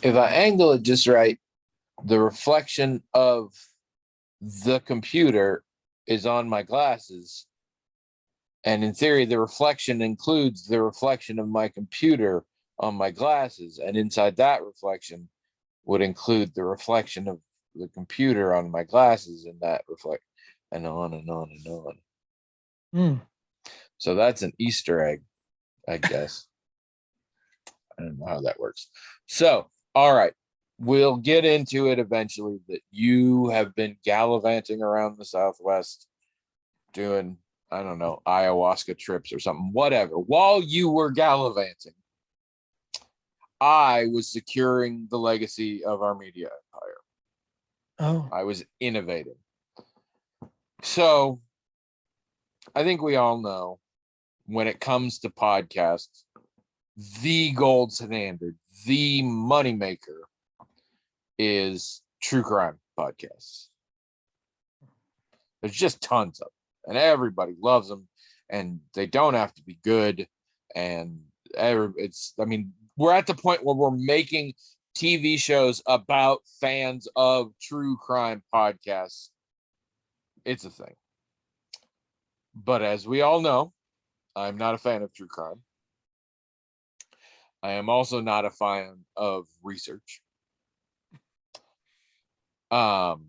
if I angle it just right, the reflection of the computer is on my glasses. And in theory, the reflection includes the reflection of my computer on my glasses. And inside that reflection would include the reflection of the computer on my glasses, and that reflect, and on and on and on. So that's an Easter egg, I guess. I don't know how that works. So, all right, we'll get into it eventually. That you have been gallivanting around the Southwest doing, I don't know, ayahuasca trips or something, whatever. While you were gallivanting, I was securing the legacy of our media empire. Oh, I was innovating. So I think we all know, when it comes to podcasts, the gold standard, the moneymaker is true crime podcasts. There's just tons of them, and everybody loves them, and they don't have to be good. And we're at the point where we're making TV shows about fans of true crime podcasts. It's a thing. But as we all know, I'm not a fan of true crime. I am also not a fan of research. And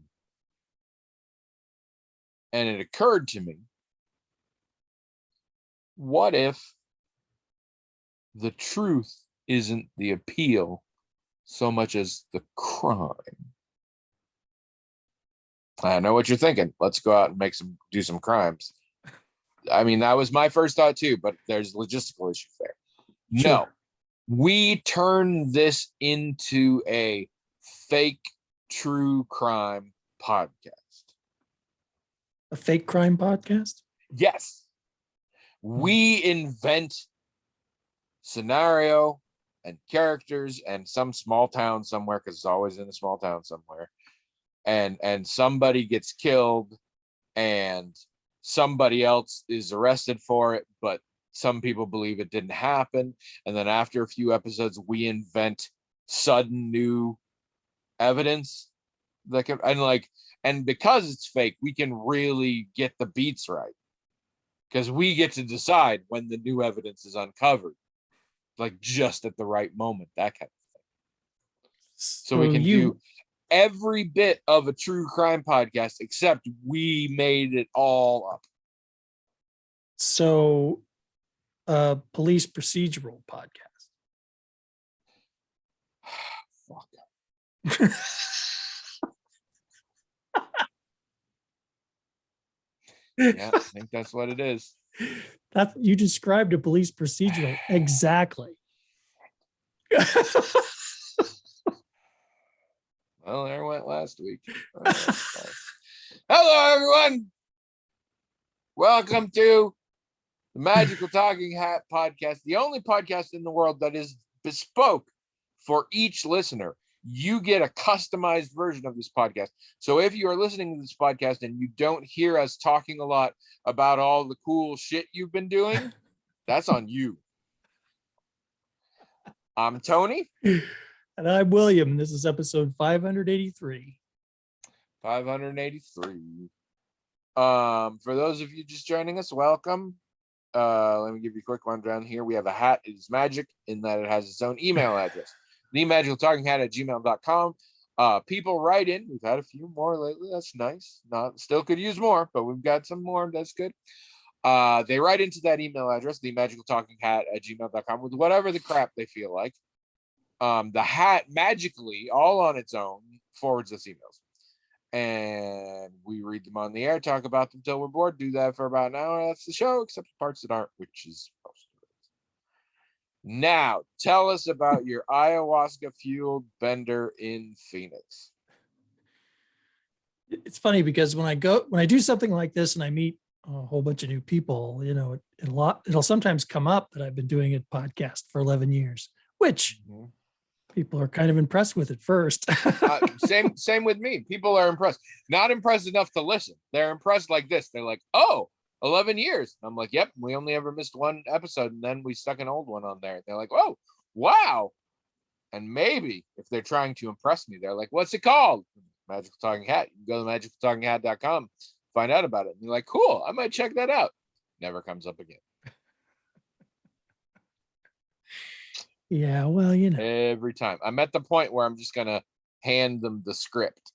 it occurred to me, what if the truth isn't the appeal so much as the crime? I know what you're thinking. Let's go out and do some crimes. I mean, that was my first thought too, but there's logistical issues there. Sure. No, we turn this into a fake true crime podcast. A fake crime podcast? Yes. We invent scenario and characters and some small town somewhere, because it's always in a small town somewhere, and somebody gets killed and somebody else is arrested for it, but some people believe it didn't happen. And then after a few episodes, we invent sudden new evidence that can, and because it's fake, we can really get the beats right, because we get to decide when the new evidence is uncovered, like just at the right moment, that kind of thing. So we can do every bit of a true crime podcast, except we made it all up. So a police procedural podcast. Fuck. Yeah, I think that's what it is. That you described a police procedural exactly. Well, there went last week. Hello, everyone. Welcome to the Magical Talking Hat podcast, the only podcast in the world that is bespoke for each listener. You get a customized version of this podcast. So if you are listening to this podcast and you don't hear us talking a lot about all the cool shit you've been doing, that's on you. I'm Tony. And I'm William. This is episode 583. 583. For those of you just joining us, welcome. Let me give you a quick rundown here. We have a hat. It is magic in that it has its own email address. themagicaltalkinghat@gmail.com. People write in. We've had a few more lately. That's nice. Still could use more, but we've got some more. That's good. They write into that email address, themagicaltalkinghat@gmail.com, with whatever the crap they feel like. The hat magically, all on its own, forwards us emails. And we read them on the air, talk about them till we're bored, do that for about an hour. That's the show, except the parts that aren't, which is most of it. Now, tell us about your ayahuasca-fueled bender in Phoenix. It's funny because when I do something like this and I meet a whole bunch of new people, it'll sometimes come up that I've been doing a podcast for 11 years, which people are kind of impressed with at first. Same with me. People are impressed. Not impressed enough to listen. They're impressed like this. They're like, oh, 11 years. I'm like, yep, we only ever missed one episode, and then we stuck an old one on there. They're like, oh, wow. And maybe if they're trying to impress me, they're like, what's it called? Magical Talking Hat. You can go to magicaltalkinghat.com, find out about it. And you're like, cool, I might check that out. Never comes up again. Yeah, well, Every time. I'm at the point where I'm just going to hand them the script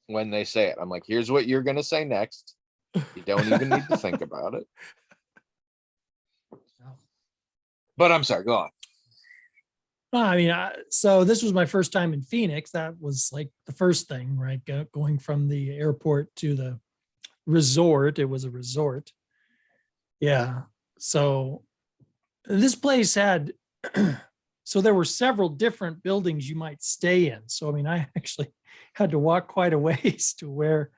when they say it. I'm like, here's what you're going to say next. You don't even need to think about it. But I'm sorry, go on. I mean, so this was my first time in Phoenix. That was like the first thing, right? Going from the airport to the resort. It was a resort. Yeah. So this place had, so there were several different buildings you might stay in. So, I mean, I actually had to walk quite a ways to where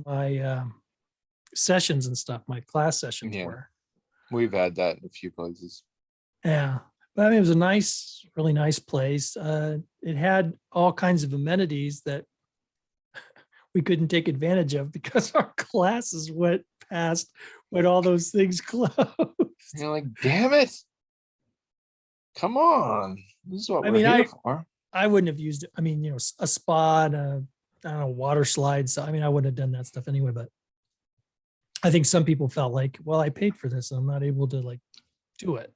my sessions and stuff, my class sessions were. We've had that in a few places. Yeah. But I mean, it was a nice, really nice place. It had all kinds of amenities that we couldn't take advantage of because our classes went past when all those things closed. You're like, damn it. Come on. This is what we're here for. I wouldn't have used it. I mean, a spa and I don't know, water slides. I mean, I wouldn't have done that stuff anyway, but I think some people felt like, well, I paid for this and I'm not able to like do it.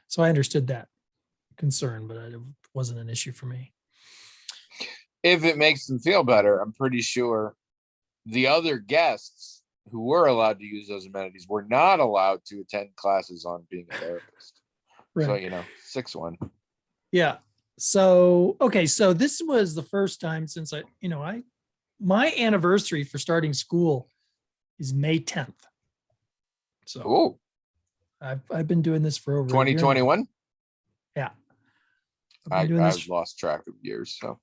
So I understood that concern, but it wasn't an issue for me. If it makes them feel better, I'm pretty sure the other guests who were allowed to use those amenities were not allowed to attend classes on being a therapist. Right. So, 6-1. Yeah. So, okay. So this was the first time since my anniversary for starting school is May 10th. So I've been doing this for over 2021. Yeah. I've lost track of years. So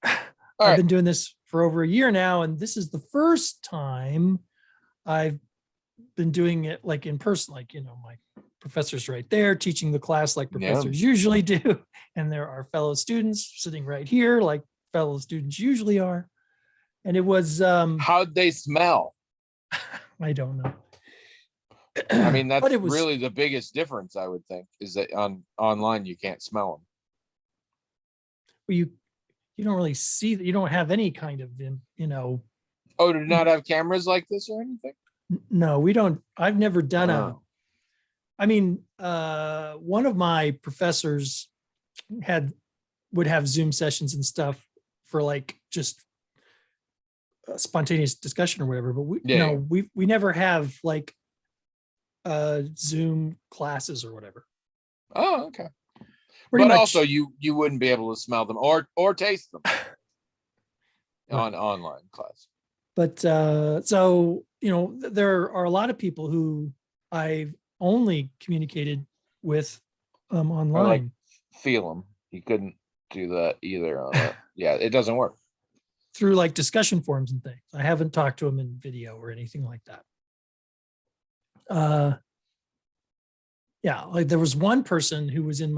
I've been doing this for over a year now, and this is the first time I've been doing it like in person, like, my professor's right there teaching the class like professors usually do. And there are fellow students sitting right here like fellow students usually are. And it was how'd they smell? I don't know. I mean, that's really the biggest difference, I would think, is that online you can't smell them. Well, you don't really see that. You don't have any kind of, Oh, do not have cameras like this or anything? No, we don't. I've never done one of my professors would have Zoom sessions and stuff for like just spontaneous discussion or whatever, but we never have like Zoom classes or whatever. Oh, okay. But also you wouldn't be able to smell them or taste them on online class. But so, there are a lot of people who I've only communicated with online. Or like feel them. You couldn't do that either on that. Yeah, it doesn't work. Through like discussion forums and things. I haven't talked to them in video or anything like that. Yeah, like there was one person who was in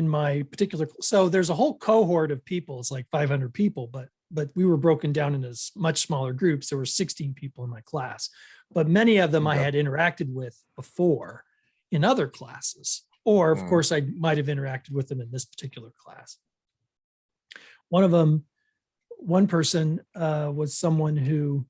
my particular, so there's a whole cohort of people. It's like 500 people, but we were broken down into much smaller groups. There were 16 people in my class, but many of them I had interacted with before in other classes, or of course I might have interacted with them in this particular class. One person was someone who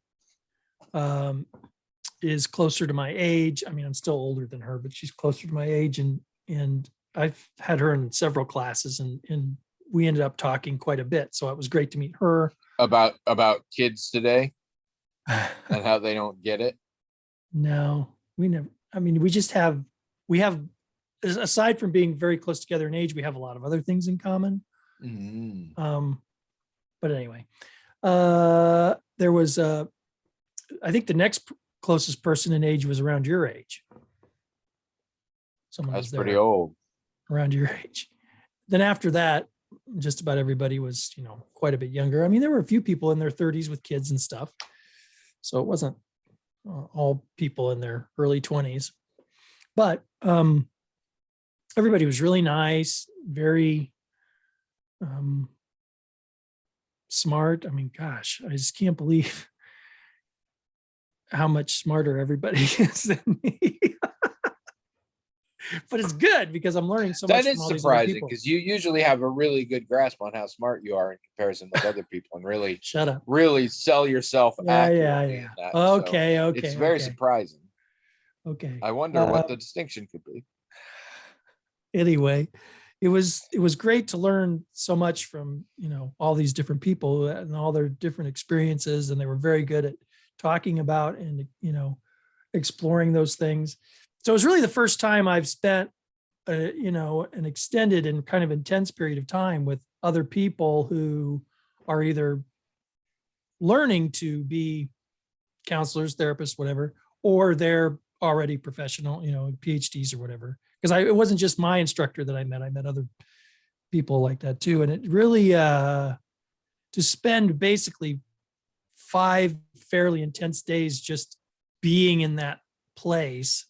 is closer to my age. I mean, I'm still older than her, but she's closer to my age, and I've had her in several classes, and we ended up talking quite a bit. So it was great to meet her. About kids today and how they don't get it. No, we never. I mean, we have, aside from being very close together in age, we have a lot of other things in common. Mm-hmm. But anyway, there was I think the next closest person in age was around your age. That's pretty old. Around your age. Then after that, just about everybody was, quite a bit younger. I mean, there were a few people in their 30s with kids and stuff. So it wasn't all people in their early 20s. But everybody was really nice, very smart. I mean, gosh, I just can't believe how much smarter everybody is than me. but it's good because I'm learning so much That from is all these other surprising people. because you usually have a really good grasp on how smart you are in comparison with other people and really, Shut up. really sell yourself Yeah, accurately yeah. in that. So Okay, it's okay, very okay, surprising. okay. I wonder what the distinction could be. Anyway, it was great to learn so much from, all these different people and all their different experiences, and they were very good at talking about and exploring those things. So it was really the first time I've spent an extended and kind of intense period of time with other people who are either learning to be counselors, therapists, whatever, or they're already professional, PhDs or whatever. Because it wasn't just my instructor that I met other people like that too. And it really to spend basically 5 fairly intense days just being in that place,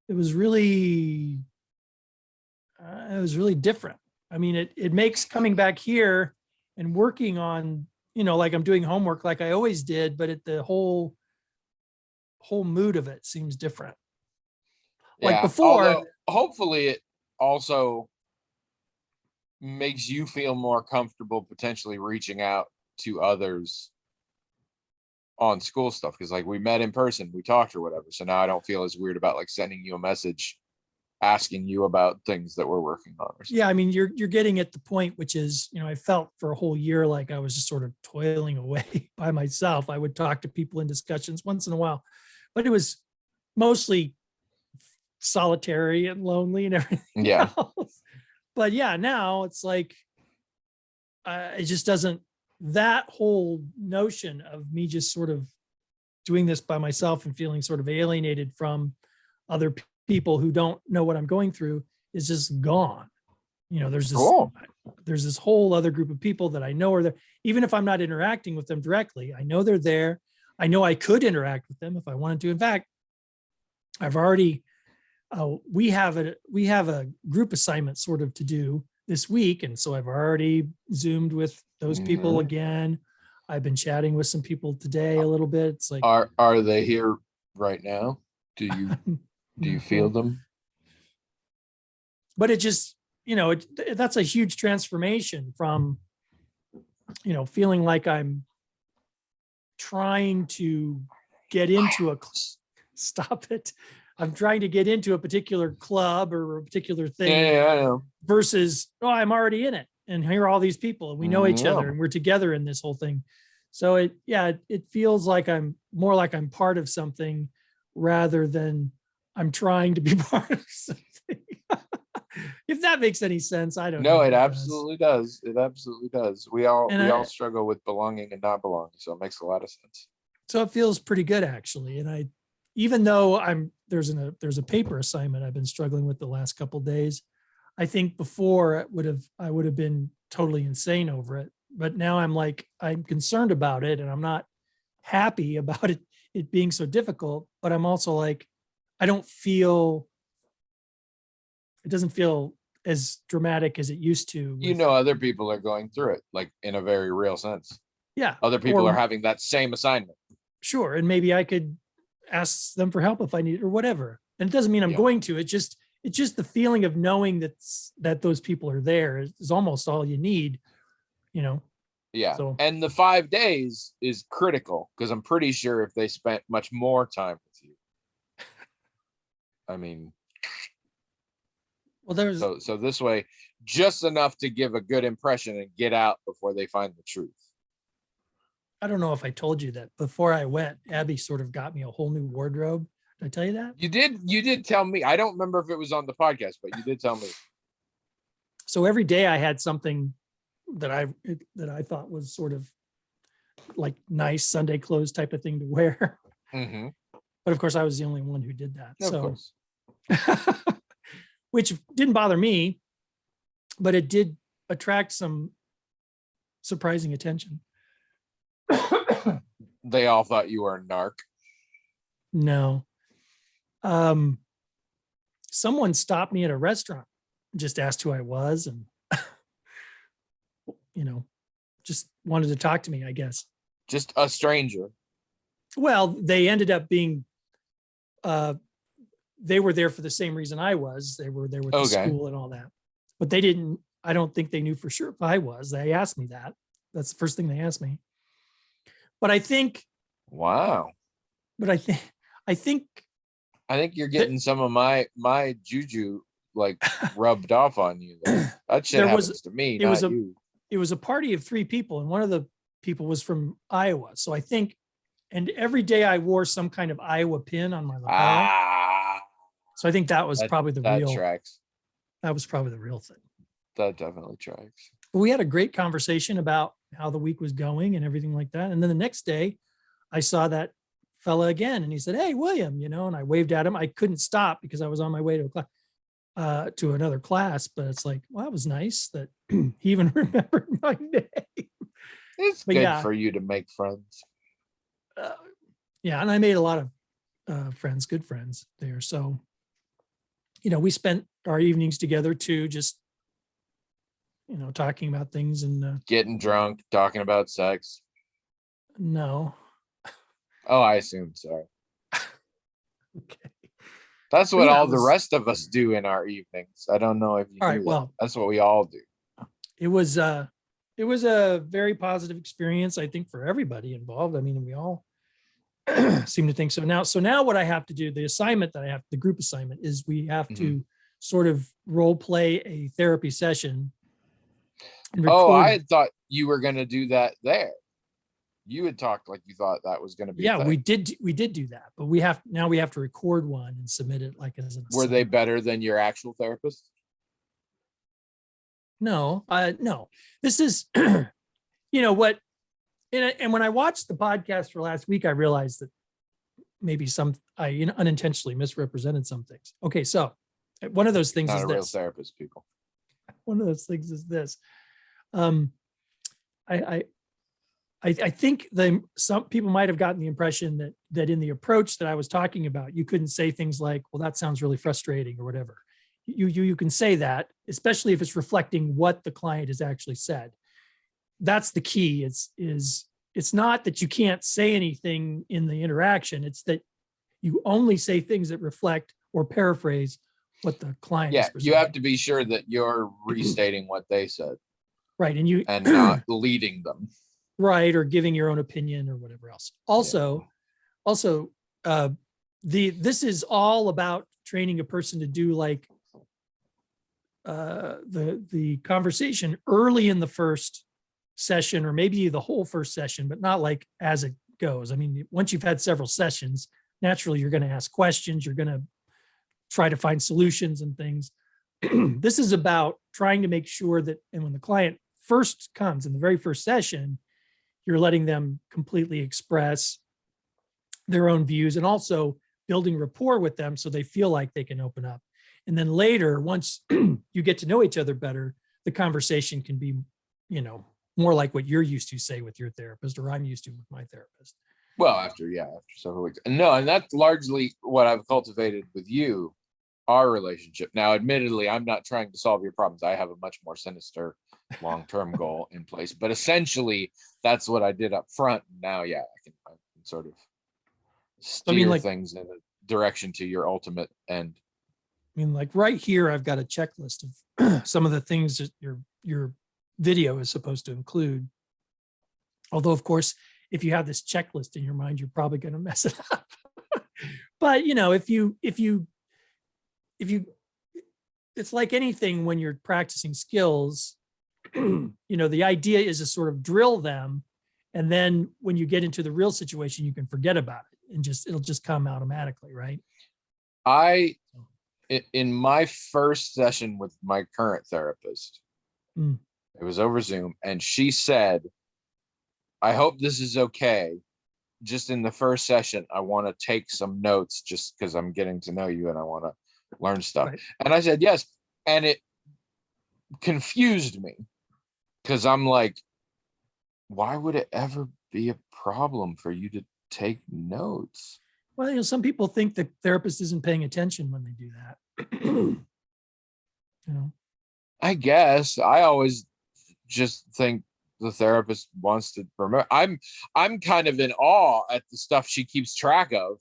it was really different. I mean, it makes coming back here and working on, like I'm doing homework like I always did, but the whole mood of it seems different. Like Yeah. before, Although hopefully it also makes you feel more comfortable potentially reaching out to others on school stuff. Cause like we met in person, we talked or whatever. So now I don't feel as weird about like sending you a message asking you about things that we're working on or something. yeah, I mean, you're getting at the point, which is, I felt for a whole year like I was just sort of toiling away by myself. I would talk to people in discussions once in a while, but it was mostly solitary and lonely and everything Yeah. else. But yeah, now it's like it just doesn't. That whole notion of me just sort of doing this by myself and feeling sort of alienated from other people who don't know what I'm going through is just gone. Cool. There's this whole other group of people that I know are there, even if I'm not interacting with them directly. I know they're there. I know I could interact with them if I wanted to. In fact, I've already we have a group assignment sort of to do this week, and so I've already Zoomed with those people Mhm. again. I've been chatting with some people today a little bit. It's like, Are they here right now? Do you feel no. them? But it just, that's a huge transformation from, feeling like I'm trying to get into stop it. I'm trying to get into a particular club or a particular thing Yeah, I know. versus, oh, I'm already in it. And here are all these people and we know each other Yeah. and we're together in this whole thing. So it feels like I'm more like I'm part of something rather than I'm trying to be part of something. If that makes any sense, I don't know. No, if it does. absolutely does. It absolutely does. We all And struggle with belonging and not belonging, so it makes a lot of sense. so it feels pretty good actually. And even though there's a paper assignment I've been struggling with the last couple of days, I think before I would have been totally insane over it. But now I'm concerned about it and I'm not happy about it being so difficult, but I'm also like, I don't feel, it doesn't feel as dramatic as it used to. Other people are going through it, like in a very real sense. Yeah. Other people are having that same assignment. Sure. And maybe I could ask them for help if I need it or whatever. And it doesn't mean I'm going to. It's just the feeling of knowing that those people are there is almost all you need, Yeah. So, and the 5 days is critical because I'm pretty sure if they spent much more time with you, I mean, well, there's, so this way, just enough to give a good impression and get out before they find the truth. I don't know if I told you that before I went, Abby sort of got me a whole new wardrobe. Did I tell you that? You did tell me. I don't remember if it was on the podcast, but you did tell me. So every day I had something that I thought was sort of like nice Sunday clothes type of thing to wear. Mm-hmm. But of course I was the only one who did that. Of course. Which didn't bother me, but it did attract some surprising attention. They all thought you were a narc. No. Someone stopped me at a restaurant, just asked who I was and, just wanted to talk to me, I guess. Just a stranger. Well, they ended up being, they were there for the same reason I was. They were there with the Okay. school and all that. But they didn't, I don't think they knew for sure if I was. They asked me that. That's the first thing they asked me. But I think, Wow. but I think, I think I think you're getting some of my juju like rubbed off on you. That shit There happens was- to me, it was not you. it was a party of 3 people, and one of the people was from Iowa. So I think, and every day I wore some kind of Iowa pin on my lapel. Ah, So I think that was that, probably the that real, tracks. that was probably the real thing. That definitely tracks. But we had a great conversation about how the week was going and everything like that. And then the next day I saw that fella again and he said, "Hey, William," and I waved at him. I couldn't stop because I was on my way to a class, to another class, but it's like, well, that was nice that he even remembered my name. It's But good yeah. for you to make friends. Yeah. And I made a lot of friends, good friends there. So, we spent our evenings together too, just, talking about things and Getting drunk, talking about sex. no. Oh, I assume so. Okay. That's what yeah, all it the was- rest of us do in our evenings. I don't know if you All knew right, that. well- That's what we all do. It was a very positive experience, I think, for everybody involved. I mean, we all seem to think so. Now what I have to do, the assignment that I have, the group assignment, is we have to sort of role play a therapy session. And Oh, record I it. thought you were going to do that there. You had talked like you thought that was going to be. a Yeah, thing. we did do that, but we have to record one and submit it like as an Were they assignment. better than your actual therapist? No, no. This is, what, and when I watched the podcast for last week, I realized that maybe I unintentionally misrepresented some things. Okay, so one of those things Not is a real this. therapist, people. One of those things is this. I think some people might have gotten the impression that in the approach that I was talking about, you couldn't say things like, "Well, that sounds really frustrating," or whatever. You can say that, especially if it's reflecting what the client has actually said. That's the key. It's not that you can't say anything in the interaction. It's that you only say things that reflect or paraphrase what the client Yeah, is you have presenting. to be sure that you're restating what they said Right. And you and not leading them. right, or giving your own opinion or whatever else. Also, this is all about training a person to do like the conversation early in the first session, or maybe the whole first session, but not like as it goes. I mean, once you've had several sessions, naturally you're going to ask questions, you're going to try to find solutions and things. This is about trying to make sure that, and when the client first comes in the very first session, you're letting them completely express their own views and also building rapport with them so they feel like they can open up. And then later, once you get to know each other better, the conversation can be, more like what you're used to say with your therapist, or I'm used to with my therapist. Well, after several weeks. No, and that's largely what I've cultivated with you, our relationship. Now, admittedly, I'm not trying to solve your problems. I have a much more sinister long-term goal in place, but essentially that's what I did up front. Now, I can sort of steer things in a direction to your ultimate end. I mean, like right here, I've got a checklist of some of the things that your video is supposed to include. Although, of course, if you have this checklist in your mind, you're probably going to mess it up. But if you, it's like anything when you're practicing skills. The idea is to sort of drill them, and then when you get into the real situation, you can forget about it and it'll just come automatically, right? In my first session with my current therapist, it was over Zoom, and she said, "I hope this is okay. Just in the first session, I want to take some notes just because I'm getting to know you and I want to learn stuff." Right. And I said, yes. And it confused me because I'm like, why would it ever be a problem for you to take notes? Well, some people think the therapist isn't paying attention when they do that. I guess I always just think the therapist wants to remember. I'm kind of in awe at the stuff she keeps track of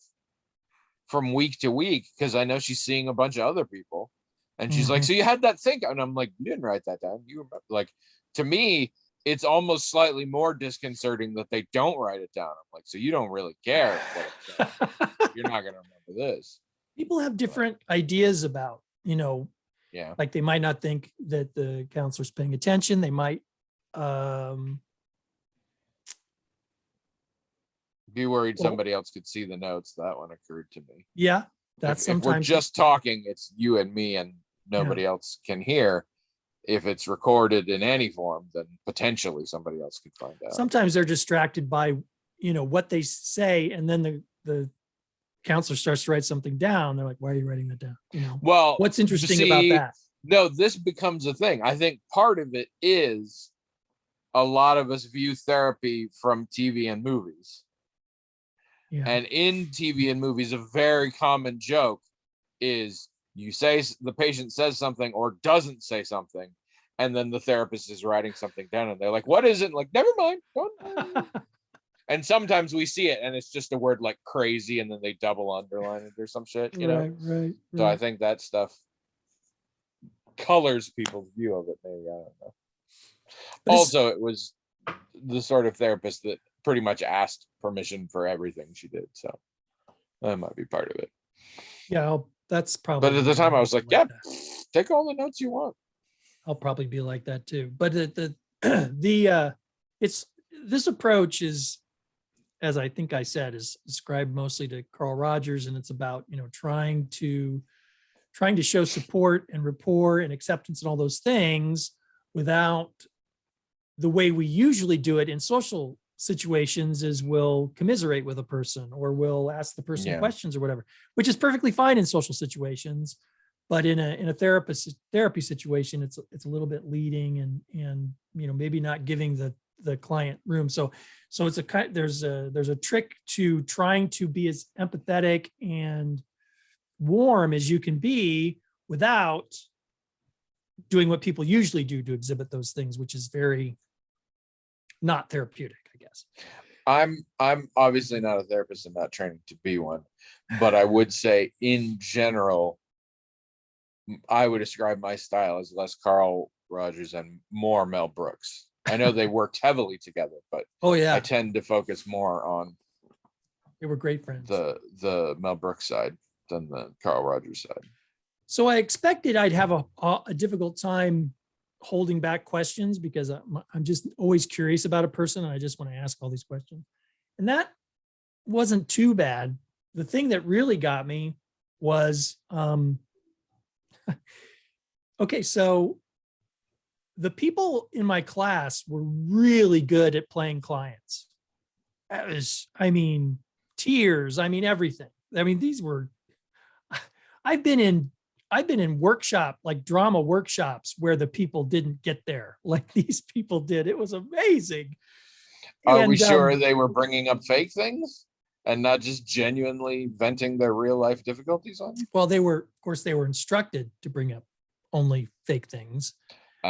from week to week because I know she's seeing a bunch of other people. And she's like, Mhm. so you had that thing. And I'm like, you didn't write that down. You remember? Like, to me, it's almost slightly more disconcerting that they don't write it down. I'm like, so you don't really care what it says. You're not going to remember this. People have different ideas about, Yeah. like they might not think that the counselor's paying attention. They might, Be worried well, somebody else could see the notes. That one occurred to me. yeah, that's If we're sometimes, just talking, it's you and me and yeah. nobody else can hear. If it's recorded in any form, then potentially somebody else could find out. Sometimes they're distracted by, what they say. And then the counselor starts to write something down. They're like, why are you writing that down? Well, What's interesting about see, that? No, this becomes a thing. I think part of it is a lot of us view therapy from TV and movies. Yeah. And in TV and movies, a very common joke is you say the patient says something or doesn't say something, and then the therapist is writing something down and they're like, what is it? Like, never mind. And sometimes we see it and it's just a word like crazy and then they double underline it or some shit, Right. So I think that stuff colors people's view of it. Maybe, I don't know. But it's- Also, it was the sort of therapist that pretty much asked permission for everything she did. So that might be part of it. Yeah, that's probably. But at the time I was like, yeah, that. take all the notes you want. I'll probably be like that too. But it's this approach is, as I think I said, is described mostly to Carl Rogers, and it's about trying to show support and rapport and acceptance and all those things without the way we usually do it in social situations is we'll commiserate with a person or we'll ask the person questions or whatever, which is perfectly fine in social situations. But in a therapy situation, it's a little bit leading and maybe not giving the client room. So it's there's a trick to trying to be as empathetic and warm as you can be without doing what people usually do to exhibit those things, which is very not therapeutic, I guess. I'm obviously not a therapist and not training to be one, but I would say in general, I would describe my style as less Carl Rogers and more Mel Brooks. I know they worked heavily together, but oh yeah, I tend to focus more on they were great friends. The Mel Brooks side than the Carl Rogers side. So I expected I'd have a difficult time holding back questions because I'm just always curious about a person and I just want to ask all these questions. And that wasn't too bad. The thing that really got me was, okay, so the people in my class were really good at playing clients. That was, tears, everything. These were, I've been in workshop, like drama workshops where the people didn't get there like these people did. It was amazing. Are we sure they were bringing up fake things and not just genuinely venting their real life difficulties on you? Well, they were instructed to bring up only fake things. They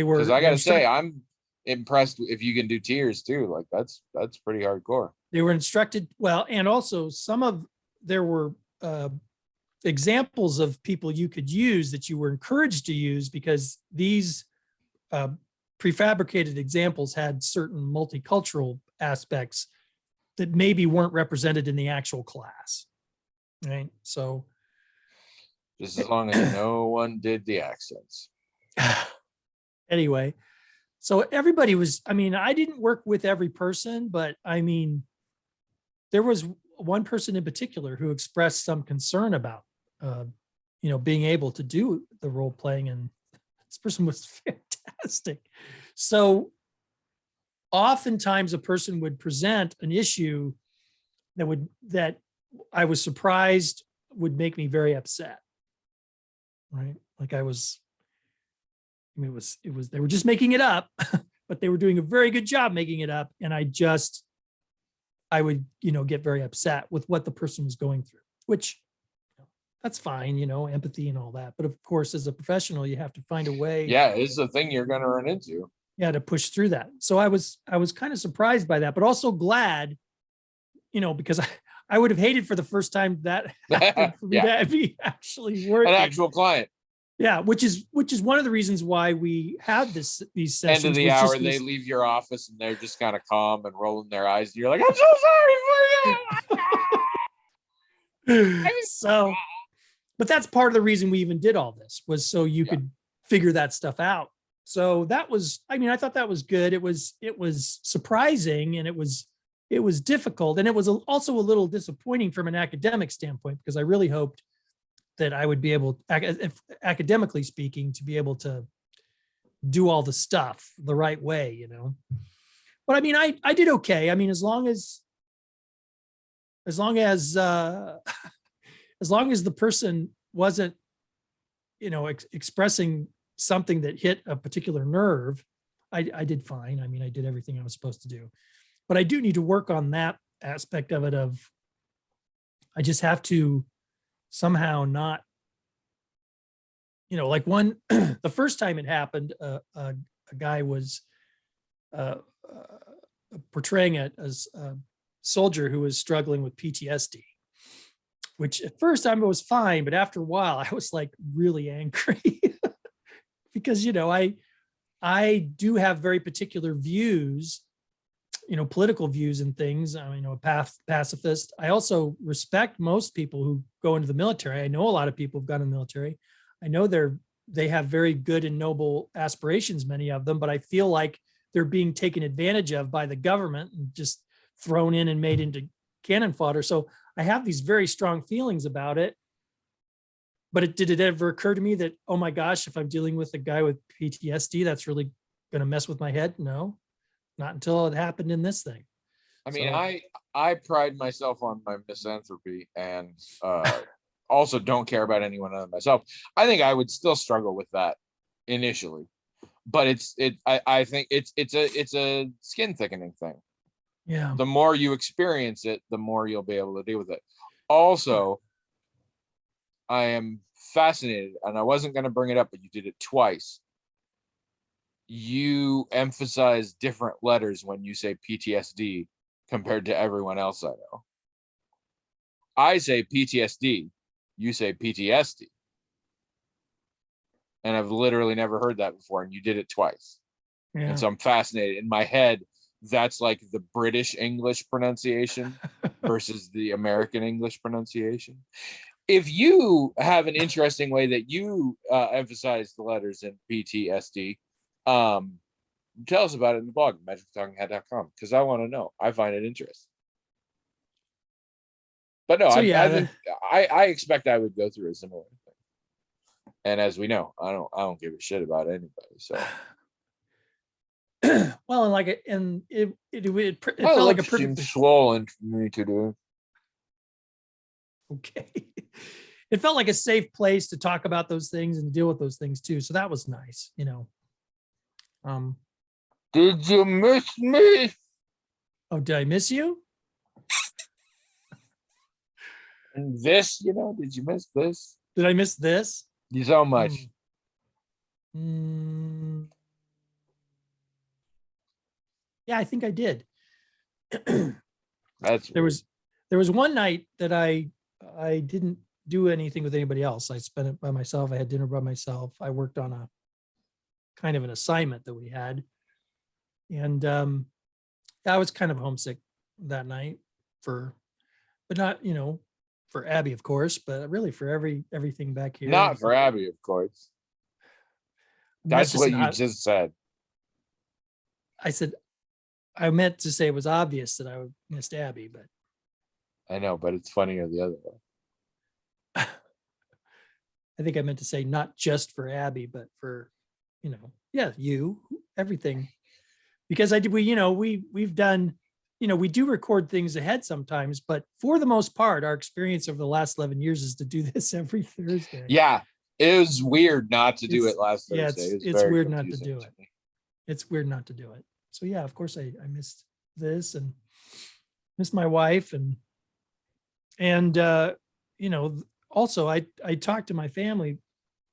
were, because I gotta say, I'm impressed if you can do tears too. Like that's pretty hardcore. They were instructed well, and also there were examples of people you could use that you were encouraged to use because these prefabricated examples had certain multicultural aspects that maybe weren't represented in the actual class. Right. So just as long as no one did the accents. Anyway, so everybody was, I didn't work with every person, but there was one person in particular who expressed some concern about, being able to do the role playing, and this person was fantastic. So oftentimes a person would present an issue that I was surprised would make me very upset. Right. Like it was, they were just making it up, but they were doing a very good job making it up. And I would, get very upset with what the person was going through, which that's fine, empathy and all that. But of course, as a professional, you have to find a way. Yeah, it's the thing you're going to run into. Yeah, to push through that. So I was kind of surprised by that, but also glad, because I would have hated for the first time that happened for me Yeah. to be actually An working. actual client. Yeah, which is one of the reasons why we had these sessions. End of the was hour, just they this- leave your office and they're just kind of calm and rolling their eyes. And you're like, I'm so sorry for you. so, but that's part of the reason we even did all this, was so you Yeah. could figure that stuff out. So that was, I mean, I thought that was good. It was surprising, and it was difficult, and it was also a little disappointing from an academic standpoint, because I really hoped that I would be able, academically speaking, to be able to do all the stuff the right way, you know. But I mean, I did okay. I mean, as long as as long as the person wasn't, you know, expressing something that hit a particular nerve, I did fine. I mean, I did everything I was supposed to do. But I do need to work on that aspect of it. I just have to somehow not, you know, like the first time it happened, a guy was uh, portraying it as a soldier who was struggling with PTSD, which at first I was fine, but after a while I was like really angry because, you know, I do have very particular views, you know, political views and things. I'm, you know, a pacifist. I also respect most people who go into the military. I know a lot of people have gone in the military. I know they have very good and noble aspirations, many of them, but I feel like they're being taken advantage of by the government and just thrown in and made into cannon fodder. So I have these very strong feelings about it. But did it ever occur to me that, oh my gosh, if I'm dealing with a guy with PTSD, that's really going to mess with my head? No, not until it happened in this thing. I mean, So- I pride myself on my misanthropy and also don't care about anyone other than myself. I think I would still struggle with that initially, but I think it's a skin thickening thing. Yeah. The more you experience it, the more you'll be able to deal with it. Also, I am fascinated, and I wasn't going to bring it up, but you did it twice. You emphasize different letters when you say PTSD compared to everyone else I know. I say PTSD, you say PTSD. And I've literally never heard that before, and you did it twice. Yeah. And so I'm fascinated. In my head, that's like the British English pronunciation versus the American English pronunciation. If you have an interesting way that you emphasize the letters in PTSD, tell us about it in the blog, magictalkinghead.com, because I want to know. I find it interesting. But no, So, I expect I would go through a similar thing. And as we know, I don't give a shit about anybody. So well, and like it, and it my felt like a lips seem perfect swollen for me to do. okay. It felt like a safe place to talk about those things and to deal with those things too. So that was nice, you know. Did you miss me? Oh, did I miss you? And this, you know, did you miss this? Did I miss this? You so much. Yeah, I think I did. That's there was one night that I didn't do anything with anybody else. I spent it by myself. I had dinner by myself. I worked on a kind of an assignment that we had. And I was kind of homesick that night but not, you know, for Abby, of course, but really for everything back here. not for Abby, of course. That's what you just said. I said, I meant to say it was obvious that I missed Abby, but I know, but it's funnier the other way. I think I meant to say not just for Abby, but for, you know, yeah, you, everything. Because we've done, you know, we do record things ahead sometimes, but for the most part, our experience over the last 11 years is to do this every Thursday. Yeah, it was weird not to do it last Thursday. Yeah, it's very weird not to confusing do it. It's weird not to do it. So yeah, of course I missed this and missed my wife and you know, also I talked to my family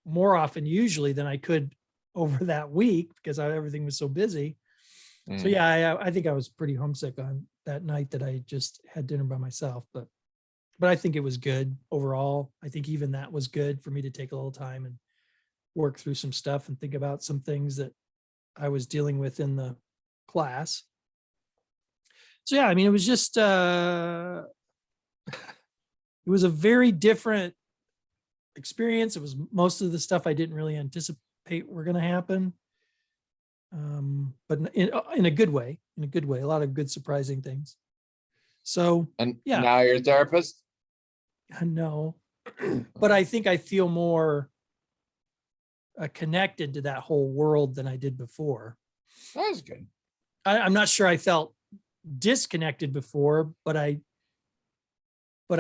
more often usually than I could over that week because everything was so busy. So yeah, I think I was pretty homesick on that night that I just had dinner by myself, but but I think it was good overall. I think even that was good for me to take a little time and work through some stuff and think about some things that I was dealing with in the class. So yeah, I mean, it was just it was a very different experience. It was most of the stuff I didn't really anticipate were going to happen. But in a good way, a lot of good surprising things. So And yeah, now you're a therapist? no, but I think I feel more connected to that whole world than I did before. That was good. I'm not sure I felt disconnected before, but I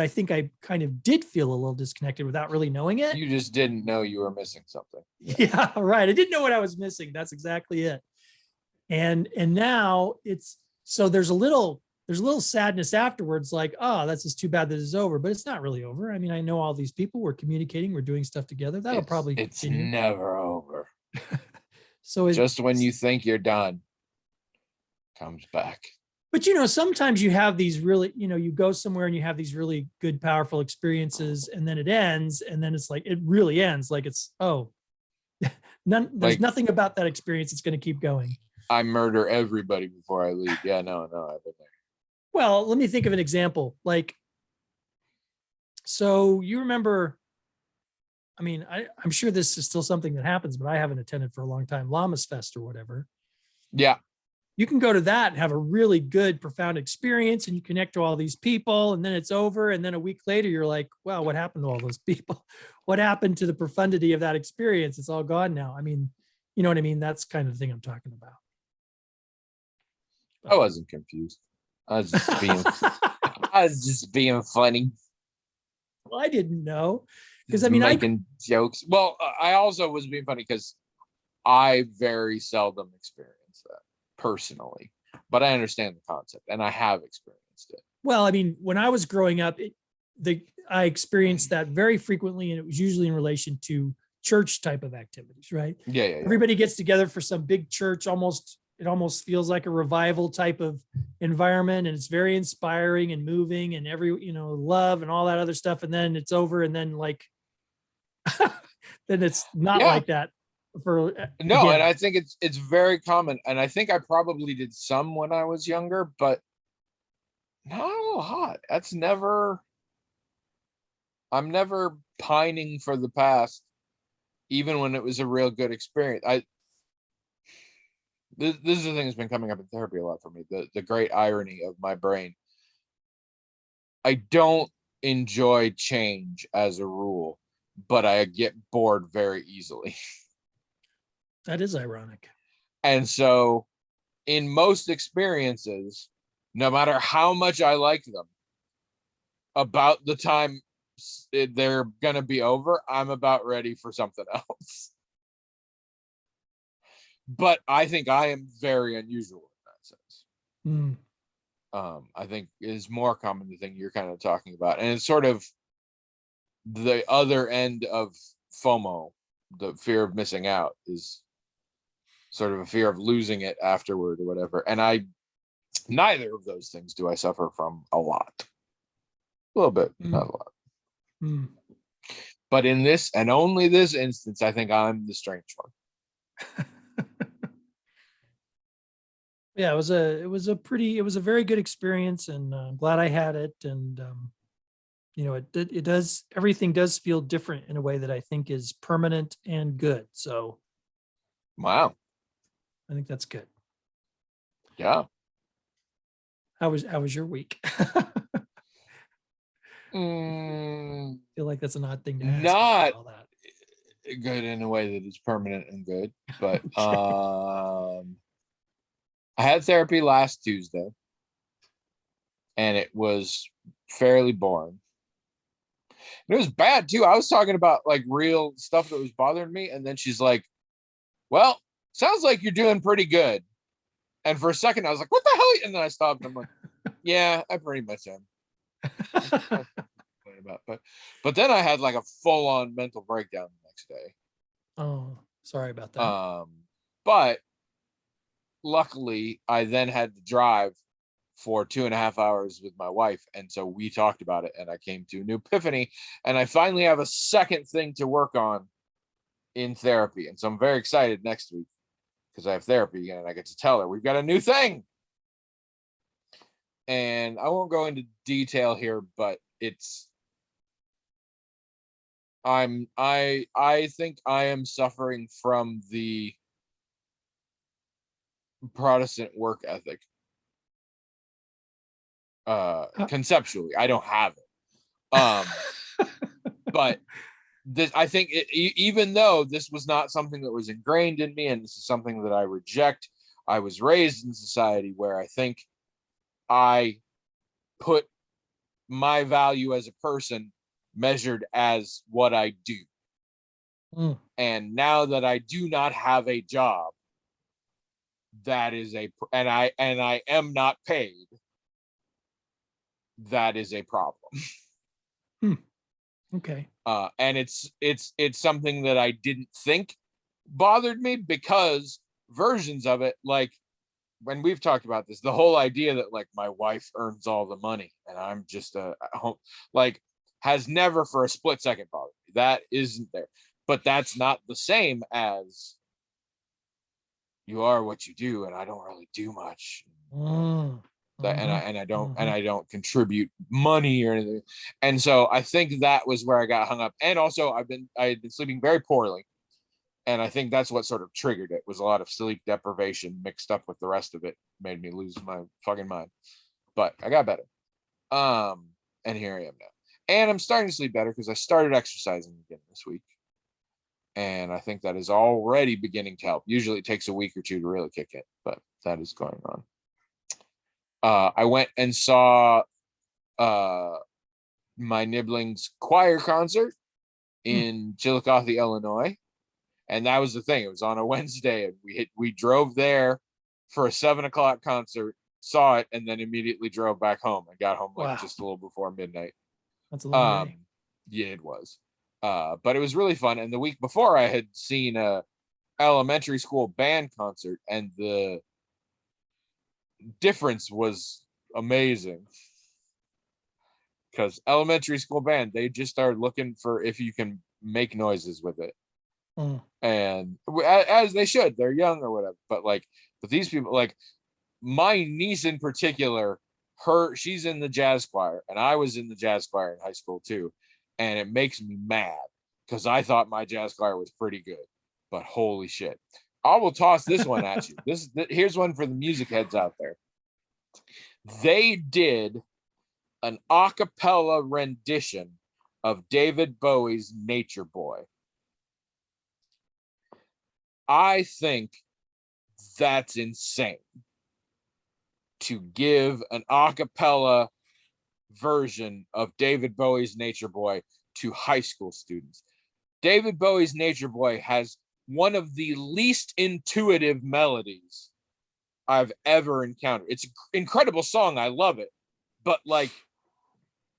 think I kind of did feel a little disconnected without really knowing it. You just didn't know you were missing something. Yeah, right. I didn't know what I was missing. That's exactly it. And now it's so there's a little sadness afterwards, like, oh, that's just too bad that it's over, but it's not really over. I mean, I know all these people, we're communicating, we're doing stuff together. That'll probably It's continue. never over. So Just when you think you're done, comes back. but sometimes you have these really, you go somewhere and you have these really good, powerful experiences, and then it ends, and then it's like it really ends. Like it's there's Like, nothing about that experience that's going to keep going. I murder everybody before I leave. Yeah, no, I've been there. Well, let me think of an example. Like, so you remember, I mean, I'm sure this is still something that happens, but I haven't attended for a long time, Llamas Fest or whatever. Yeah. You can go to that and have a really good, profound experience, and you connect to all these people, and then it's over. And then a week later, you're like, wow, what happened to all those people? What happened to the profundity of that experience? It's all gone now. I mean, you know what I mean? That's kind of the thing I'm talking about. I wasn't confused. I was just being funny. Well, I didn't know, because Just I mean, making jokes. Well, I also was being funny because I very seldom experience that personally, but I understand the concept and I have experienced it. well, I mean, when I was growing up, I experienced that very frequently, and it was usually in relation to church type of activities, right? Yeah. Everybody gets together for some big church, it almost feels like a revival type of environment, and it's very inspiring and moving, and love and all that other stuff, and then it's over, and then like then it's not Yeah. like that for No, again. and I think it's very common, and I think I probably did some when I was younger, but not a lot. I'm never pining for the past, even when it was a real good experience. This is the thing that's been coming up in therapy a lot for me. The great irony of my brain. I don't enjoy change as a rule, but I get bored very easily. That is ironic. And so in most experiences, no matter how much I like them, about the time they're going to be over, I'm about ready for something else. But I think I am very unusual in that sense. I think is more common the thing you're kind of talking about. And it's sort of the other end of FOMO, the fear of missing out, is sort of a fear of losing it afterward or whatever. And neither of those things do I suffer from a lot. A little bit, not a lot. But in this and only this instance, I think I'm the strange one. Yeah, it was a very good experience, and I'm glad I had it. And everything does feel different in a way that I think is permanent and good. So Wow. I think that's good. Yeah. How was your week? I feel like that's an odd thing to ask. Not all that. Good in a way that is permanent and good, but Okay. I had therapy last Tuesday, and it was fairly boring. And it was bad too. I was talking about like real stuff that was bothering me, and then she's like, "Well, sounds like you're doing pretty good." And for a second, I was like, "What the hell?" And then I stopped. And I'm like, "Yeah, I pretty much am." But then I had like a full-on mental breakdown the next day. Oh, sorry about that. But luckily, I then had to drive for 2.5 hours with my wife. And so we talked about it and I came to an epiphany, and I finally have a second thing to work on in therapy. And so I'm very excited next week because I have therapy again and I get to tell her we've got a new thing. And I won't go into detail here, but I think I am suffering from the Protestant work ethic. Conceptually, I don't have it. But this, I think even though this was not something that was ingrained in me, and this is something that I reject, I was raised in society where I think I put my value as a person measured as what I do. And now that I do not have a job, that is and I am not paid, that is a problem. Okay. And it's something that I didn't think bothered me, because versions of it, like when we've talked about this, the whole idea that like my wife earns all the money and I'm just a home, like, has never for a split second bothered me. That isn't there. But that's not the same as you are what you do, and I don't really do much. And I don't contribute money or anything. And so I think that was where I got hung up. And also I had been sleeping very poorly. And I think that's what sort of triggered it, was a lot of sleep deprivation mixed up with the rest of it, made me lose my fucking mind. But I got better. And here I am now. And I'm starting to sleep better because I started exercising again this week. And I think that is already beginning to help. Usually it takes a week or two to really kick it, but that is going on. I went and saw my Nibblings choir concert in Chillicothe, Illinois. And that was the thing. It was on a Wednesday, and we drove there for a 7:00 concert, saw it, and then immediately drove back home. I got home like just a little before midnight. That's a long day. Yeah, it was. But it was really fun. And the week before, I had seen a elementary school band concert, and the difference was amazing. Because elementary school band, they just started looking for if you can make noises with it. And as they should, they're young or whatever. But these people, like my niece in particular, she's in the jazz choir, and I was in the jazz choir in high school too. And it makes me mad because I thought my jazz choir was pretty good, but holy shit. I will toss this one at you. Here's one for the music heads out there. They did an a cappella rendition of David Bowie's Nature Boy. I think that's insane, to give an a cappella version of David Bowie's Nature Boy to high school students. David Bowie's Nature Boy has one of the least intuitive melodies I've ever encountered. It's an incredible song. I love it. But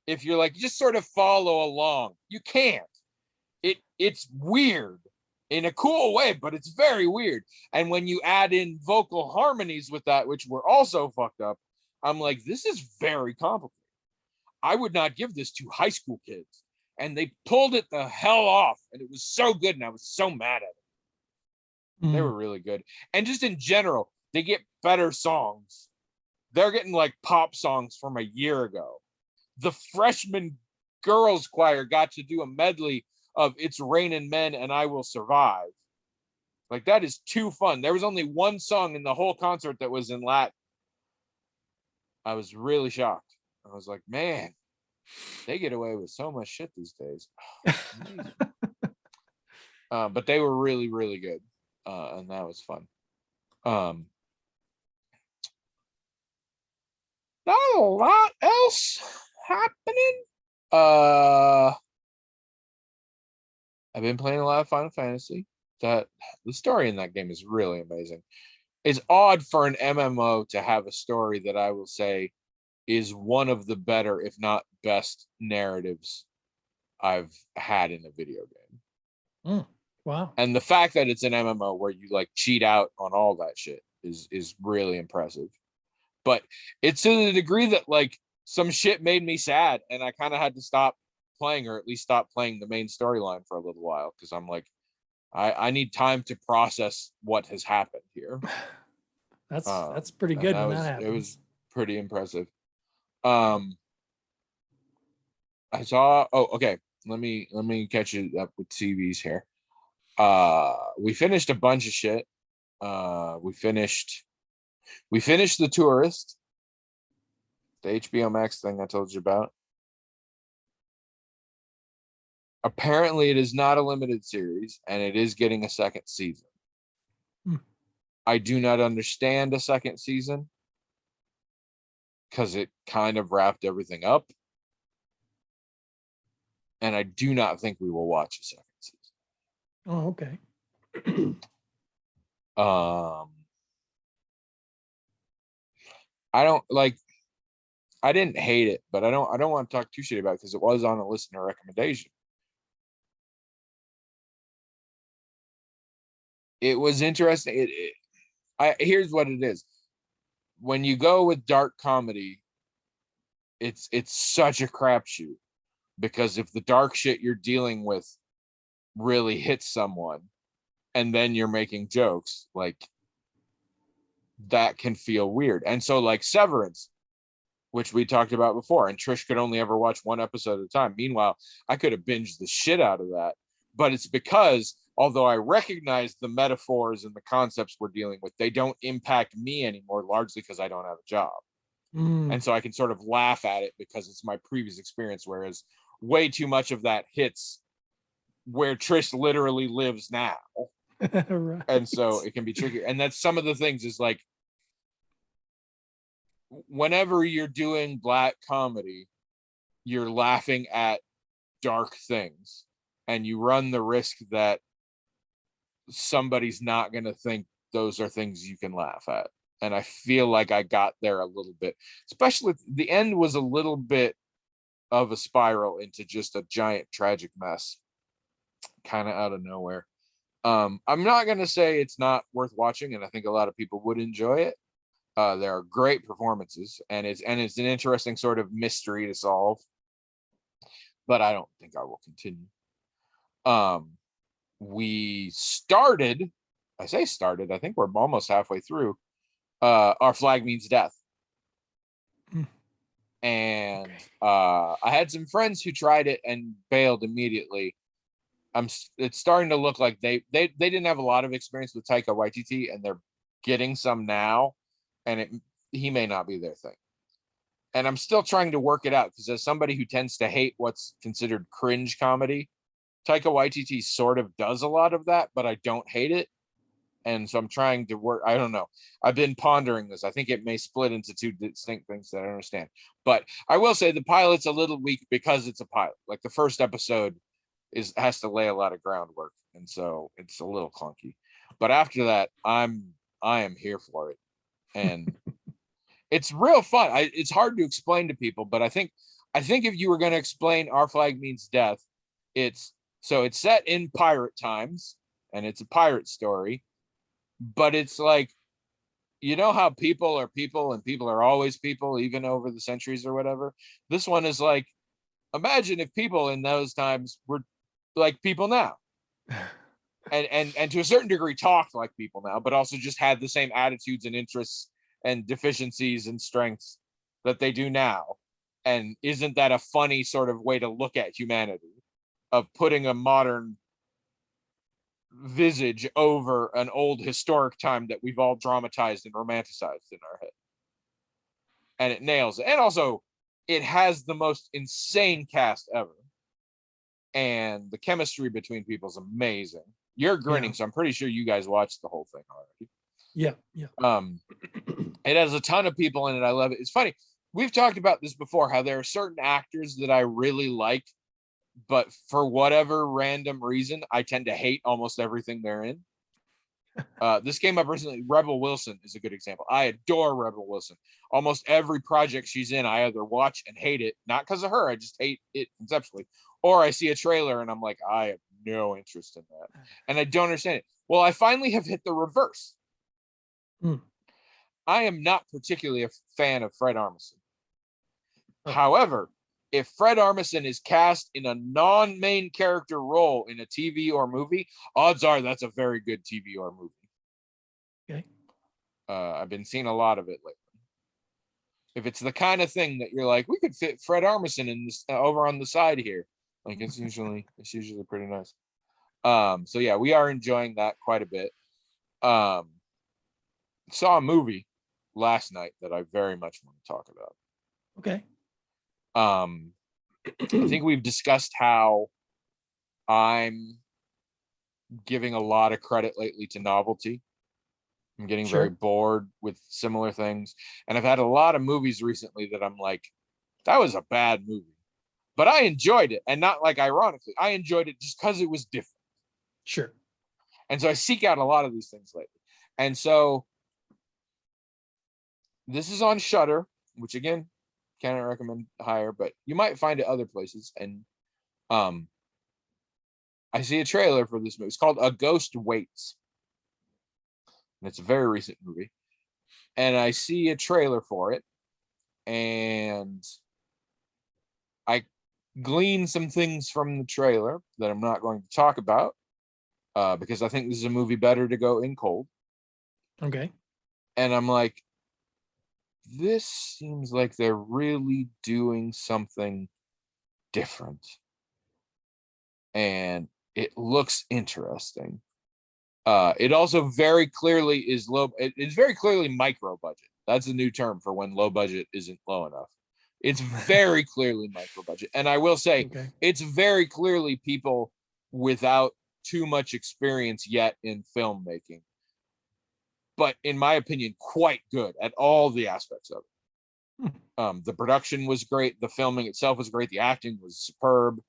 if you're just sort of follow along, you can't. It's weird in a cool way, but it's very weird. And when you add in vocal harmonies with that, which were also fucked up, I'm like, this is very complicated. I would not give this to high school kids. And they pulled it the hell off. And it was so good. And I was so mad at it. They were really good. And just in general, they get better songs. They're getting pop songs from a year ago. The freshman girls choir got to do a medley of It's Raining Men and I Will Survive. That is too fun. There was only one song in the whole concert that was in Latin. I was really shocked. I was like, man, they get away with so much shit these days. But they were really, really good. And that was fun. Not a lot else happening. I've been playing a lot of Final Fantasy. The story in that game is really amazing. It's odd for an MMO to have a story that I will say is one of the better, if not best, narratives I've had in a video game. Wow. And the fact that it's an MMO where you cheat out on all that shit is really impressive. but it's to the degree that like some shit made me sad and I kind of had to stop playing, or at least stop playing the main storyline for a little while, because I'm like, I need time to process what has happened here. That's pretty And good that when was that it was happens. pretty impressive. I saw, oh, okay. Let me catch you up with TVs here. We finished a bunch of shit. We finished The Tourist, the HBO Max thing I told you about. Apparently it is not a limited series and it is getting a second season. Hmm. I do not understand a second season because it kind of wrapped everything up. And I do not think we will watch a second season. Oh, okay. I don't like, I didn't hate it, but I don't want to talk too shit about it because it was on a listener recommendation. It was interesting. Here's what it is. When you go with dark comedy, it's such a crapshoot, because if the dark shit you're dealing with really hits someone and then you're making jokes, like, that can feel weird. And so like Severance, which we talked about before, and Trish could only ever watch one episode at a time. Meanwhile, I could have binged the shit out of that. But it's because although I recognize the metaphors and the concepts we're dealing with, they don't impact me anymore, largely because I don't have a job. And so I can sort of laugh at it because it's my previous experience, whereas way too much of that hits where Trish literally lives now. Right. And so it can be tricky. And that's some of the things is like, whenever you're doing black comedy, you're laughing at dark things, and you run the risk that somebody's not going to think those are things you can laugh at. And I feel like I got there a little bit, especially the end was a little bit of a spiral into just a giant tragic mess, kind of out of nowhere. I'm not going to say it's not worth watching, and I think a lot of people would enjoy it. There are great performances, and it's an interesting sort of mystery to solve, but I don't think I will continue. We started, I say started, I think we're almost halfway through. Our Flag Means Death. And I had some friends who tried it and bailed immediately. It's starting to look like they didn't have a lot of experience with Taika Waititi, and they're getting some now, and he may not be their thing. And I'm still trying to work it out, because as somebody who tends to hate what's considered cringe comedy, Taika Waititi sort of does a lot of that, but I don't hate it. And so I'm trying to work. I don't know. I've been pondering this. I think it may split into two distinct things that I understand. But I will say the pilot's a little weak because it's a pilot. Like the first episode has to lay a lot of groundwork, and so it's a little clunky. But after that, I am here for it, and it's real fun. It's hard to explain to people, but I think if you were going to explain Our Flag Means Death, it's set in pirate times, and it's a pirate story. But it's like, you know how people are people and people are always people, even over the centuries or whatever. This one is like, imagine if people in those times were like people now, and to a certain degree talked like people now, but also just had the same attitudes and interests and deficiencies and strengths that they do now. And isn't that a funny sort of way to look at humanity, of putting a modern visage over an old historic time that we've all dramatized and romanticized in our head? And it nails it. And also, it has the most insane cast ever, and the chemistry between people is amazing. You're grinning, so I'm pretty sure you guys watched the whole thing already. Yeah. It has a ton of people in it. I love it. It's funny, we've talked about this before, how there are certain actors that I really like, but for whatever random reason, I tend to hate almost everything they're in. This came up recently. Rebel Wilson is a good example. I adore Rebel Wilson. Almost every project she's in, I either watch and hate it, not because of her, I just hate it conceptually, or I see a trailer and I'm like, I have no interest in that, and I don't understand it. Well, I finally have hit the reverse. I am not particularly a fan of Fred Armisen. Oh. However, if Fred Armisen is cast in a non-main character role in a TV or movie, odds are that's a very good TV or movie. Okay. I've been seeing a lot of it lately. If it's the kind of thing that you're like, we could fit Fred Armisen in this over on the side here, like it's usually pretty nice. So yeah, we are enjoying that quite a bit. Saw a movie last night that I very much want to talk about. Okay. I think we've discussed how I'm giving a lot of credit lately to novelty. I'm getting very Sure. bored with similar things. And I've had a lot of movies recently that I'm like, that was a bad movie. But I enjoyed it. And not like ironically, I enjoyed it just because it was different. Sure. And so I seek out a lot of these things lately. And so this is on Shudder, which again, cannot recommend higher, but you might find it other places. And I see a trailer for this movie. It's called A Ghost Waits. And it's a very recent movie. And I see a trailer for it. And I glean some things from the trailer that I'm not going to talk about because I think this is a movie better to go in cold. Okay. And I'm like, this seems like they're really doing something different. And it looks interesting. It also very clearly is low. It's very clearly micro budget. That's a new term for when low budget isn't low enough. It's very clearly micro budget. And I will say, Okay. it's very clearly people without too much experience yet in filmmaking. But in my opinion, quite good at all the aspects of it. The production was great. The filming itself was great. The acting was superb.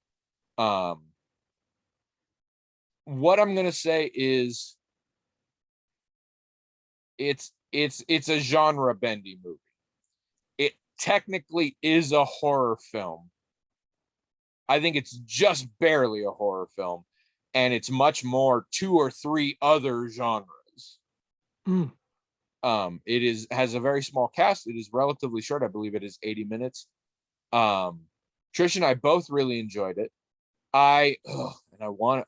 What I'm gonna say is it's a genre bendy movie. It technically is a horror film. I think it's just barely a horror film, and it's much more 2 or 3 other genres. Mm. It has a very small cast. It is relatively short. I believe it is 80 minutes. Trish and I both really enjoyed it. I want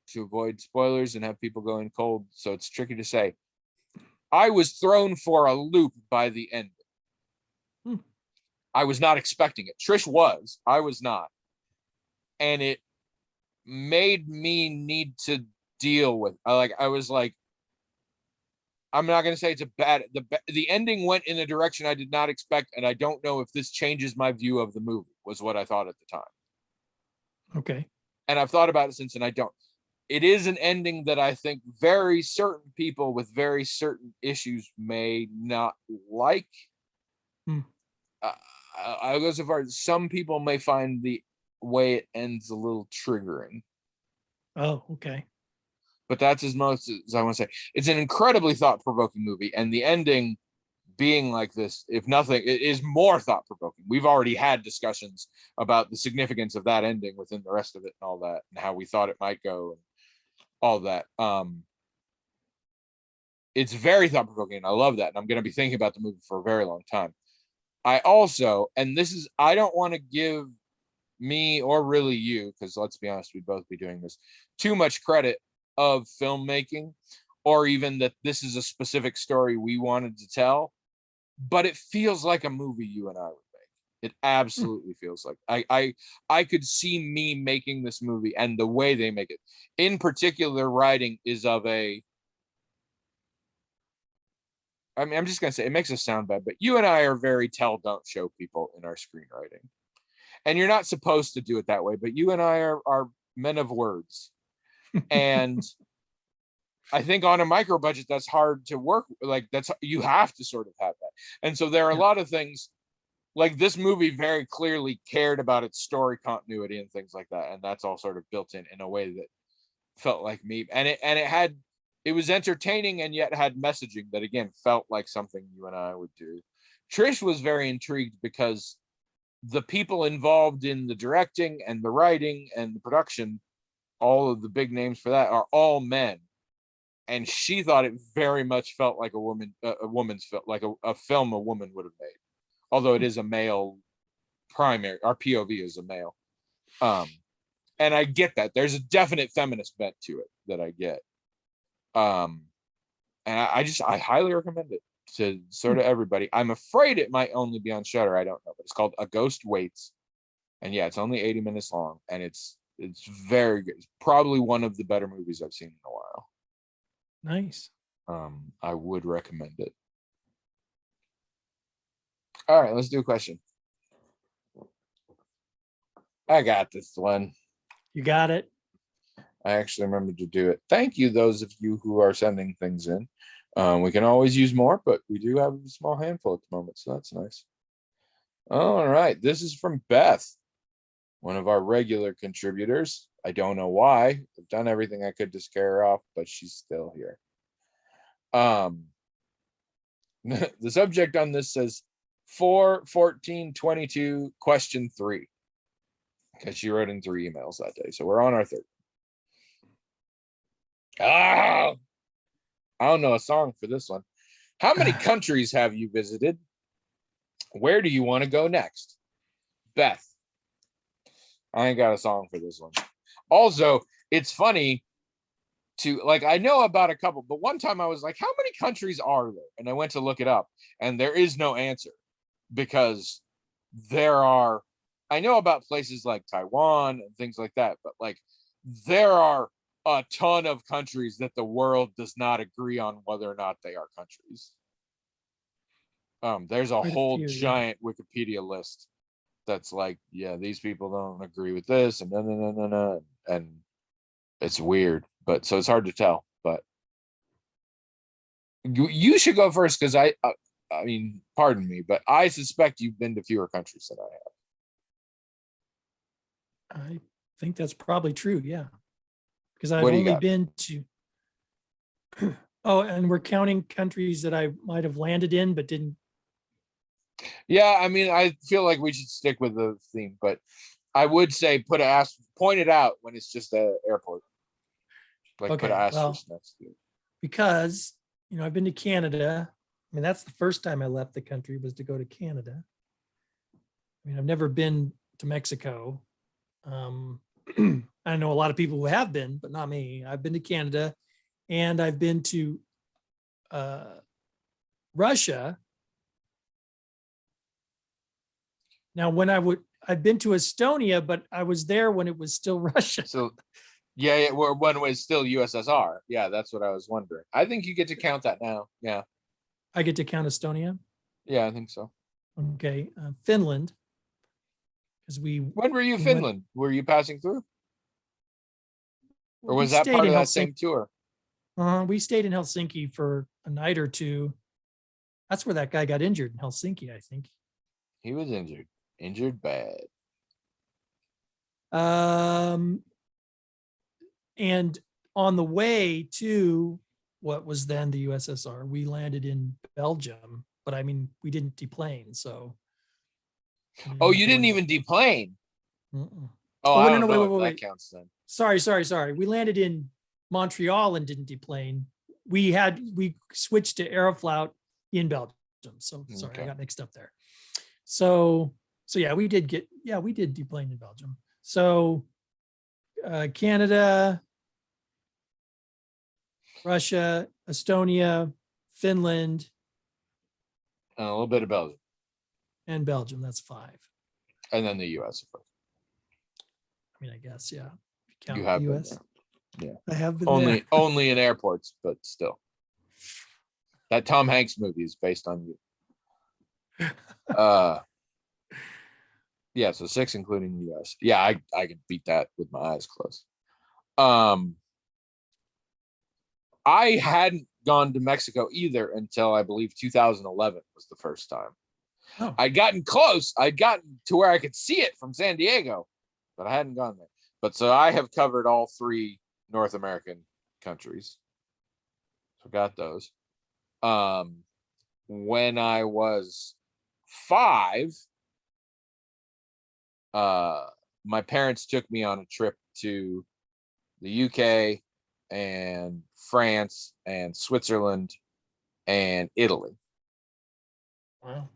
to avoid spoilers and have people go in cold, so it's tricky to say. I was thrown for a loop by the ending. I was not expecting it. Trish was. I was not. And it made me need to deal with. I was like, I'm not going to say it's a bad. The ending went in a direction I did not expect, and I don't know if this changes my view of the movie. Was what I thought at the time. Okay. And I've thought about it since, and I don't. It is an ending that I think very certain people with very certain issues may not like. I'll go so far as some people may find the way it ends a little triggering. Oh, okay. But that's as most as I want to say. It's an incredibly thought-provoking movie, and the ending being like this, if nothing, it is more thought-provoking. We've already had discussions about the significance of that ending within the rest of it and all that, and how we thought it might go and all that. It's very thought-provoking, and I love that. And I'm going to be thinking about the movie for a very long time. I also, and this is, I don't want to give me or really you, because let's be honest, we'd both be doing this, too much credit of filmmaking, or even that this is a specific story we wanted to tell, but it feels like a movie you and I would make. It absolutely feels like I could see me making this movie, and the way they make it, in particular, writing is of a, I mean, I'm just gonna say it makes us sound bad, but you and I are very tell don't show people in our screenwriting, and you're not supposed to do it that way, but you and I are men of words. And I think on a micro budget, that's hard to work. Like that's, you have to sort of have that. And so there are a lot of things, like this movie very clearly cared about its story continuity and things like that. And that's all sort of built in a way that felt like me. And it was entertaining and yet had messaging that again felt like something you and I would do. Trish was very intrigued because the people involved in the directing and the writing and the production, all of the big names for that are all men. and she thought it very much felt like a woman's film, like a film a woman would have made, although it is a male primary. Our POV is a male, and I get that. There's a definite feminist bent to it that I get, and I highly recommend it to sort of everybody. I'm afraid it might only be on Shudder. I don't know, but it's called A Ghost Waits, and yeah, it's only 80 minutes long, and it's very good. It's probably one of the better movies I've seen in a while. Nice. I would recommend it. All right, let's do a question. I got this one. You got it. I actually remembered to do it. Thank you, those of you who are sending things in. We can always use more, but we do have a small handful at the moment, so that's nice. All right, this is from Beth, one of our regular contributors. I don't know why. I've done everything I could to scare her off, but she's still here. The subject on this says 4/14/22 question 3, because she wrote in 3 emails that day, so we're on our 3rd. I don't know a song for this one. How many countries have you visited? Where do you want to go next? Beth. I ain't got a song for this one. Also, it's funny to, like, I know about a couple, but one time I was like, how many countries are there? And I went to look it up, and there is no answer, because there are, I know about places like Taiwan and things like that, but like there are a ton of countries that the world does not agree on whether or not they are countries. There's a whole giant Wikipedia list that's like, yeah, these people don't agree with this, and no, and it's weird, but so it's hard to tell. But you should go first, because I mean, pardon me, but I suspect you've been to fewer countries than I have. I think that's probably true. Yeah. Because I've What do you only got? been to, oh, and we're counting countries that I might have landed in, but didn't. Yeah, I mean, I feel like we should stick with the theme, but I would say point it out when it's just an airport. Like, put Okay, an well, asterisk next to it. because, you know, I've been to Canada. I mean, that's the first time I left the country, was to go to Canada. I mean, I've never been to Mexico. I know a lot of people who have been, but not me. I've been to Canada, and I've been to Russia. Now, I've been to Estonia, but I was there when it was still Russia. So, yeah, when it was still USSR. Yeah, that's what I was wondering. I think you get to count that now. Yeah. I get to count Estonia. Yeah, I think so. Okay, Finland, because When were you in Finland? Were you passing through, or was we that stayed part in of that Helsinki. same tour? We stayed in Helsinki for a night or two. That's where that guy got injured, in Helsinki, I think. He was injured bad. And on the way to what was then the USSR, we landed in Belgium, but I mean, we didn't deplane, so. Oh, you didn't even deplane. Mm-mm. Oh, I don't no, know if wait. that counts then. Sorry. We landed in Montreal and didn't deplane. We switched to Aeroflot in Belgium. So sorry, Okay. I got mixed up there. So yeah, we did deplane in Belgium. So Canada, Russia, Estonia, Finland, And a little bit of Belgium, and Belgium. That's 5. and then the US, of course. I mean, I guess, yeah. You have the been US. there. Yeah. I have been there. Only in airports, but still. That Tom Hanks movie is based on you. Yeah, so 6 including the US. Yeah, I could beat that with my eyes closed. I hadn't gone to Mexico either until I believe 2011 was the first time. Oh. I'd gotten close. I'd gotten to where I could see it from San Diego, but I hadn't gone there. But so I have covered all 3 North American countries. So got those. When I was 5, my parents took me on a trip to the UK and France, and Switzerland, and Italy. Wow.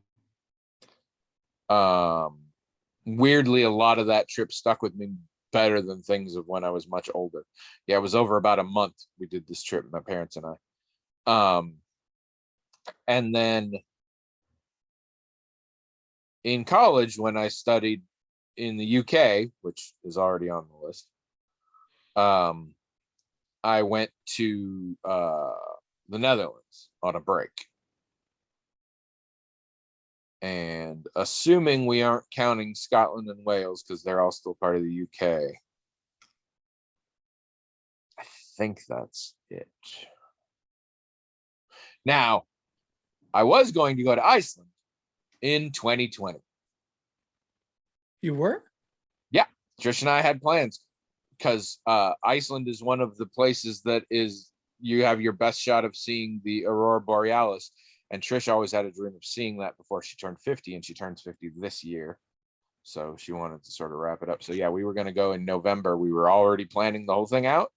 Weirdly, a lot of that trip stuck with me better than things of when I was much older. Yeah, it was over about a month we did this trip, my parents and I. And then in college, when I studied in the UK, which is already on the list, I went to the Netherlands on a break. And assuming we aren't counting Scotland and Wales because they're all still part of the UK, I think that's it. Now, I was going to go to Iceland in 2020. You were? Yeah, Trish and I had plans because Iceland is one of the places that is you have your best shot of seeing the aurora borealis. And Trish always had a dream of seeing that before she turned 50, and she turns 50 this year. So she wanted to sort of wrap it up. So yeah, we were going to go in November. We were already planning the whole thing out.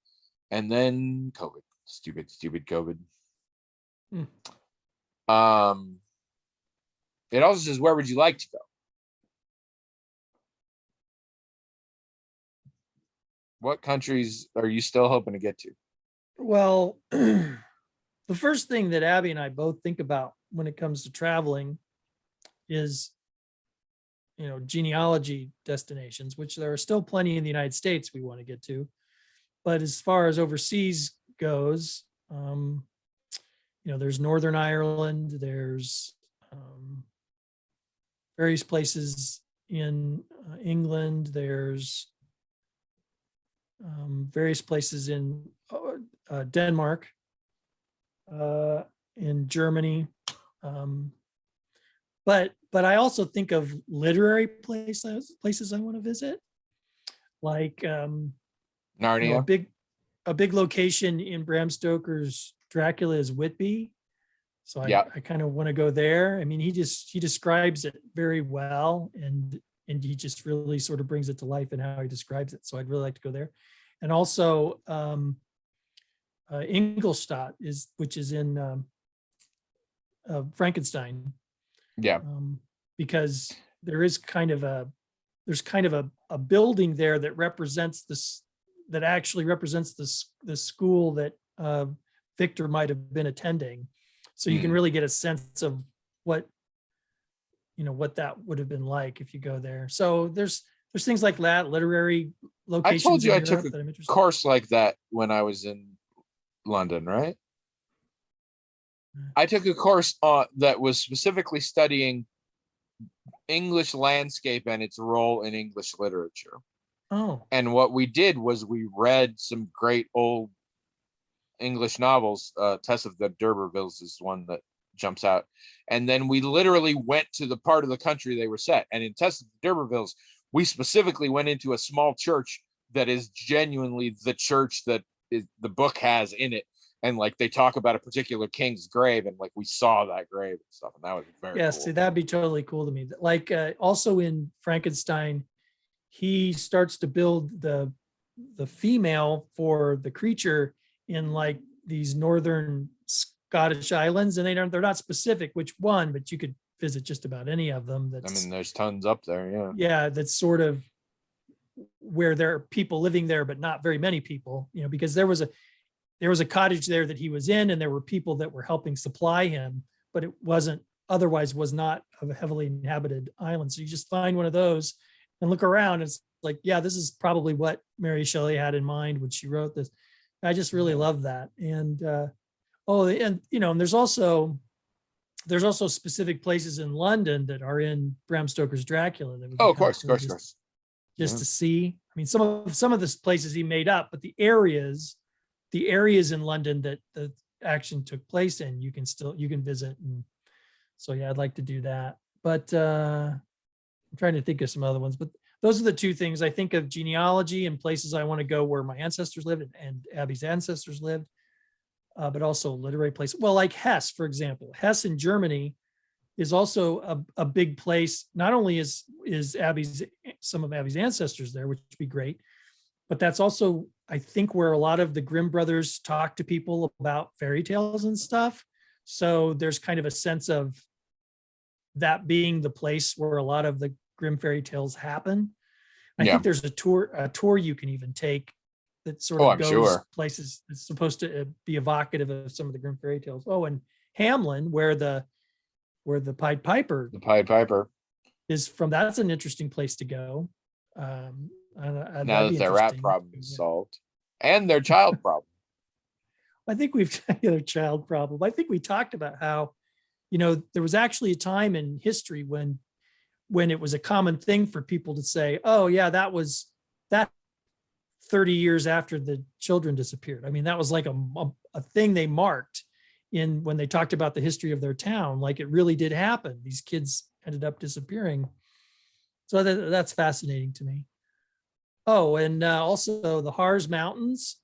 And then COVID, stupid COVID. It also says, where would you like to go? What countries are you still hoping to get to? Well, the first thing that Abby and I both think about when it comes to traveling is, genealogy destinations, which there are still plenty in the United States we want to get to. But as far as overseas goes, there's Northern Ireland, there's various places in England, there's various places in Denmark, in Germany. But I also think of literary places I want to visit, like Narnia. A big location in Bram Stoker's Dracula is Whitby. So I kind of want to go there. I mean, he describes it very well, and he just really sort of brings it to life in how he describes it. So I'd really like to go there. And also Ingolstadt which is in Frankenstein. Yeah. Because there's kind of a building there that represents that actually represents the school that Victor might have been attending. So you can really get a sense of what that would have been like if you go there. So there's things like that, literary locations. I told you I took a course like that when I was in London, right? I took a course that was specifically studying English landscape and its role in English literature. Oh. And what we did was we read some great old English novels. Tess of the D'Urbervilles is one that jumps out. And then we literally went to the part of the country they were set. And in Tess of the D'Urbervilles, we specifically went into a small church that is genuinely the church that the book has in it. And like they talk about a particular king's grave, and like we saw that grave and stuff, and that was very cool. See, that'd be totally cool to me. Like also in Frankenstein, he starts to build the female for the creature in like these northern Scottish islands, and they're not specific which one, but you could visit just about any of them. There's tons up there. Yeah, that's sort of where there are people living there, but not very many people. Because there was a cottage there that he was in, and there were people that were helping supply him, but it was not a heavily inhabited island. So you just find one of those and look around. It's like, yeah, this is probably what Mary Shelley had in mind when she wrote this. I just really love that. And and there's also specific places in London that are in Bram Stoker's Dracula. That would be of course. Just to see. I mean, some of the places he made up, but the areas in London that the action took place in, you can visit. And so, yeah, I'd like to do that. But I'm trying to think of some other ones, but those are the two things I think of: genealogy and places I want to go where my ancestors lived and Abby's ancestors lived, but also literary places. Well, like Hesse, for example. Hesse in Germany is also a big place. Not only is some of Abby's ancestors there, which would be great, but that's also, I think, where a lot of the Grimm brothers talk to people about fairy tales and stuff. So there's kind of a sense of that being the place where a lot of the Grimm fairy tales happen. I Yeah. think there's a tour you can even take that sort Oh, of I'm goes sure. places. It's supposed to be evocative of some of the Grimm fairy tales. Oh, and Hamlin, where the Pied Piper The Pied Piper. is from. That's an interesting place to go. Now That'd that be their rat interesting. problem is solved and their child problem. I think we've got a child problem. I think we talked about how, there was actually a time in history when it was a common thing for people to say, oh yeah, that 30 years after the children disappeared. I mean, that was like a thing they marked in when they talked about the history of their town. Like it really did happen. These kids ended up disappearing. So that's fascinating to me. Oh, and also the Harz Mountains,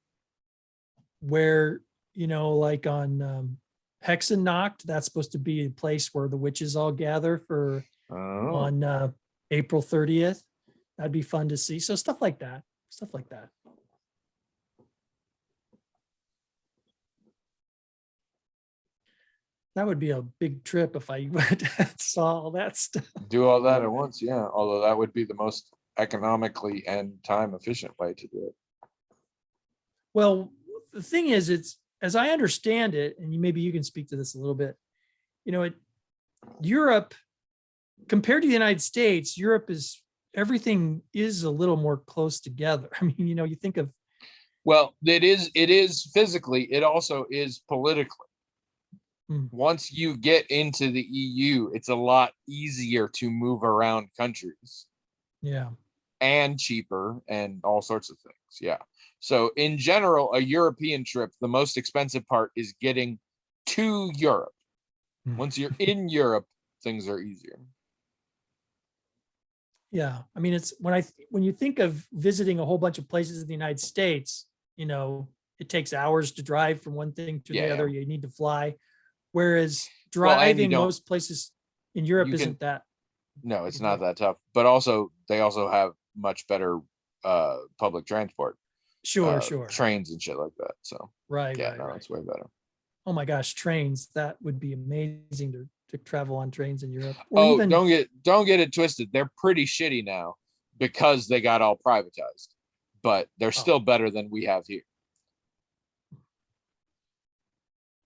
where, like on Hexennacht, that's supposed to be a place where the witches all gather for Oh, on April 30th. That'd be fun to see. So stuff like that. Stuff like that. That would be a big trip if I went and saw all that stuff. do all that at once. Yeah. Although that would be the most economically and time efficient way to do it. Well, the thing is, it's as I understand it, and maybe you can speak to this a little bit. Europe, compared to the United States, Europe is everything is a little more close together. I mean, you think of Well, it is physically, it also is politically. hmm, Once you get into the EU, it's a lot easier to move around countries yeah, and cheaper and all sorts of things. Yeah. So in general, a European trip, the most expensive part is getting to Europe. hmm, Once you're in Europe, things are easier. yeah. I mean, it's when you think of visiting a whole bunch of places in the United States, it takes hours to drive from one thing to the Yeah. other. You need to fly. Whereas Well, and you driving don't, most places in Europe you can, isn't that no, it's big not deal. that tough. But also, they also have much better public transport, Sure, sure. trains and shit like that. So Right, yeah, right, no, right. it's way better. Oh my gosh, trains. That would be amazing to travel on trains in Europe or Oh, even, don't get it twisted. They're pretty shitty now because they got all privatized, but they're oh, still better than we have here.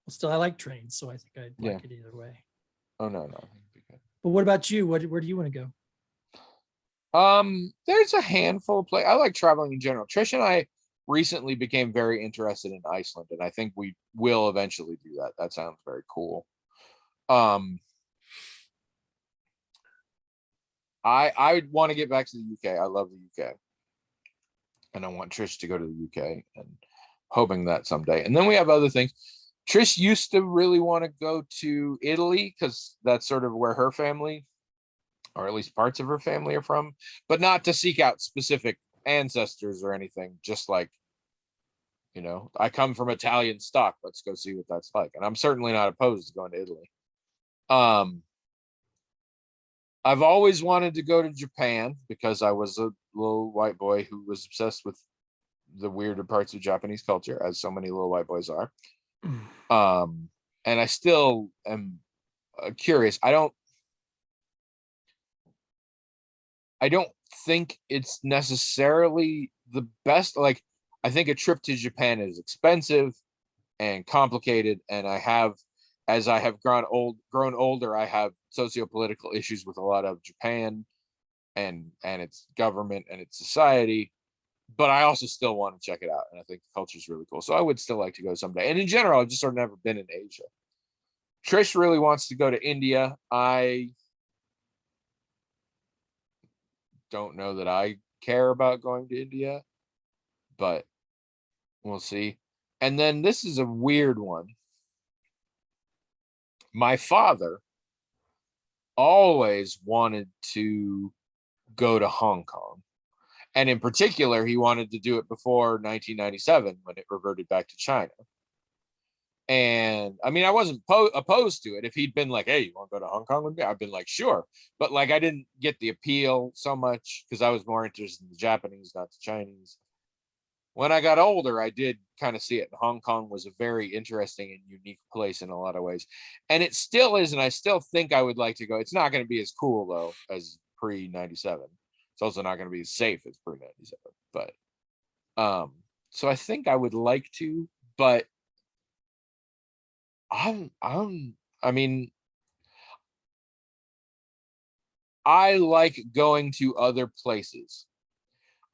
well, still I like trains, so I think I'd Yeah. like it either way. Oh no. But what about you? Where do you want to go? There's a handful of play. I like traveling in general. Trish and I recently became very interested in Iceland, and I think we will eventually do that. That sounds very cool. Um, I want to get back to the UK. I love the UK, and I want Trish to go to the UK, and hoping that someday. And then we have other things. Trish used to really want to go to Italy because that's sort of where her family, or at least parts of her family, are from, but not to seek out specific ancestors or anything. Just like, I come from Italian stock. Let's go see what that's like. And I'm certainly not opposed to going to Italy. Um, I've always wanted to go to Japan because I was a little white boy who was obsessed with the weirder parts of Japanese culture, as so many little white boys are. And I still am curious. I don't think it's necessarily the best. Like, I think a trip to Japan is expensive and complicated, and as I have grown older, I have socio-political issues with a lot of Japan and its government and its society. But I also still want to check it out, and I think the culture is really cool. So I would still like to go someday. And in general, I've just sort of never been in Asia. Trish really wants to go to India. I don't know that I care about going to India, but we'll see. And then this is a weird one. My father always wanted to go to Hong Kong. And in particular, he wanted to do it before 1997 when it reverted back to China. And I mean, I wasn't opposed to it. If he'd been like, hey, you want to go to Hong Kong with me? I'd been like, sure. But like, I didn't get the appeal so much because I was more interested in the Japanese, not the Chinese. When I got older, I did kind of see it. Hong Kong was a very interesting and unique place in a lot of ways. And it still is. And I still think I would like to go. It's not going to be as cool, though, as pre 97. It's also not going to be as safe as pre 97. But so I think I would like to, but I mean, I like going to other places.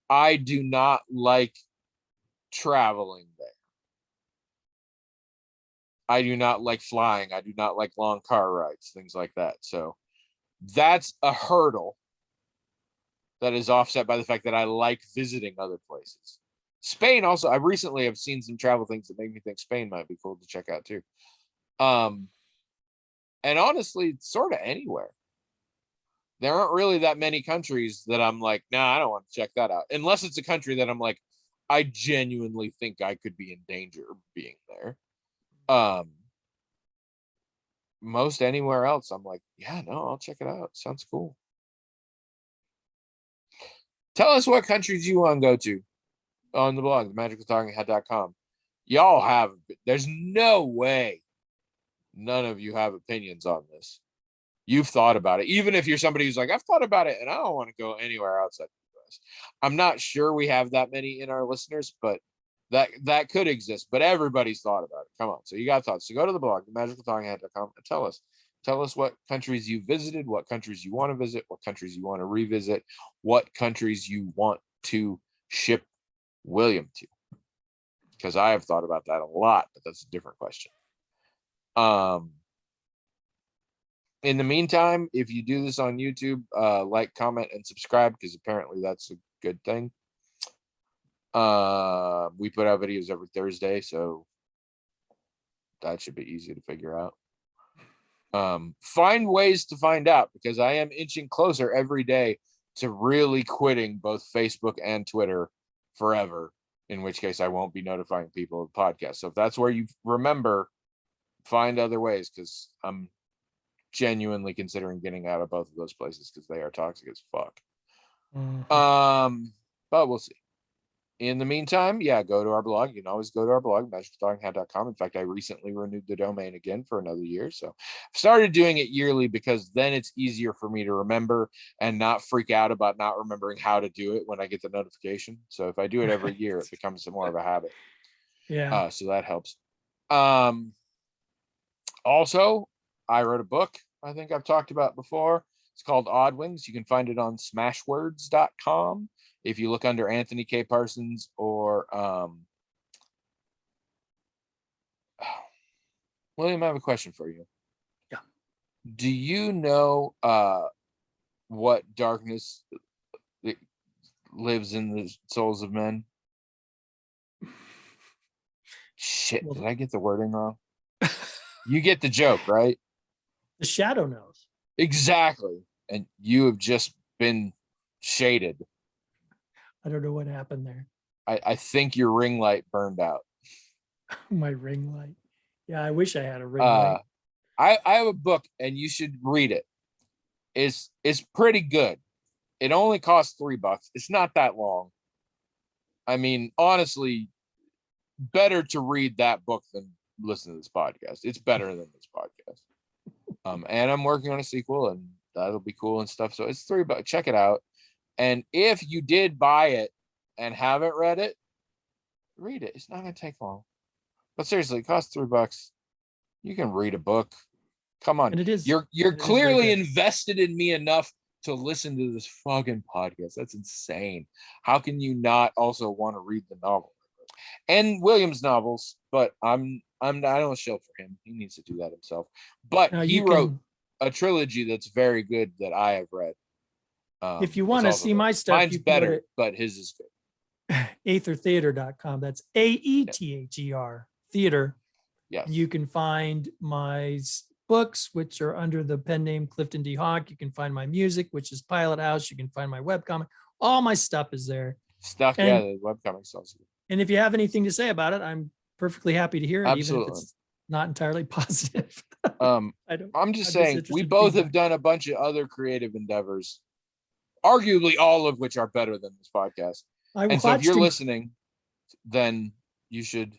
I do not like traveling there. I do not like flying. I do not like long car rides, things like that. So that's a hurdle that is offset by the fact that I like visiting other places. Spain also, I recently have seen some travel things that make me think Spain might be cool to check out too. And honestly, sort of anywhere. There aren't really that many countries that I'm like, nah, I don't want to check that out. Unless it's a country that I'm like, I genuinely think I could be in danger of being there. Most anywhere else, I'm like, yeah, no, I'll check it out. Sounds cool. Tell us what countries you want to go to on the blog, themagicaltalkinghead.com. Y'all have, there's no way none of you have opinions on this. You've thought about it. Even if you're somebody who's like, I've thought about it and I don't want to go anywhere outside the US. I'm not sure we have that many in our listeners, but that could exist. But everybody's thought about it. Come on. So you got thoughts. So go to the blog, themagicaltalkinghead.com, and tell us what countries you visited, what countries you want to visit, what countries you want to revisit, what countries you want to ship William to. Because I have thought about that a lot, but that's a different question. In the meantime, if you do this on YouTube, like, comment, and subscribe, because apparently that's a good thing. We put out videos every Thursday, so that should be easy to figure out. Find ways to find out, because I am inching closer every day to really quitting both Facebook and Twitter forever, in which case I won't be notifying people of the podcast. So if that's where you remember, find other ways, because I'm genuinely considering getting out of both of those places because they are toxic as fuck. But we'll see. In the meantime, yeah, go to our blog. You can always go to our blog, magicaltalkinghead.com. In fact, I recently renewed the domain again for another year. So I've started doing it yearly because then it's easier for me to remember and not freak out about not remembering how to do it when I get the notification. So if I do it every year, it becomes more of a habit. Yeah. So that helps. Also, I wrote a book I think I've talked about before. It's called Odd Wings. You can find it on smashwords.com. If you look under Anthony K. Parsons or William, I have a question for you. Yeah. Do you know what darkness lives in the souls of men? Shit, did I get the wording wrong? You get the joke, right? The shadow knows. Exactly. And you have just been shaded. I don't know what happened there. I think your ring light burned out. My ring light. Yeah, I wish I had a ring light. I have a book and you should read it. It's pretty good. It only costs $3. It's not that long. I mean, honestly, better to read that book than listen to this podcast. It's better than this podcast. And I'm working on a sequel and that'll be cool and stuff. So it's $3. Check it out. And if you did buy it and haven't read it, read it. It's not going to take long. But seriously, it costs $3. You can read a book. Come on. And it is. You're clearly invested in me enough to listen to this fucking podcast. That's insane. How can you not also want to read the novel? And William's novels, but I don't show for him. He needs to do that himself. But Now he wrote a trilogy that's very good that I have read. If you want to see my stuff, mine's better, but his is good. aethertheater.com. That's AETHER theater. Yes. You can find my books, which are under the pen name Clifton D. Hawk. You can find my music, which is Pilot House. You can find my webcomic. All my stuff is there. The webcomic stuff. And if you have anything to say about it, I'm perfectly happy to hear it, Absolutely. even if it's not entirely positive. I'm just saying, we both have done a bunch of other creative endeavors, arguably all of which are better than this podcast. And so if you're listening, then you should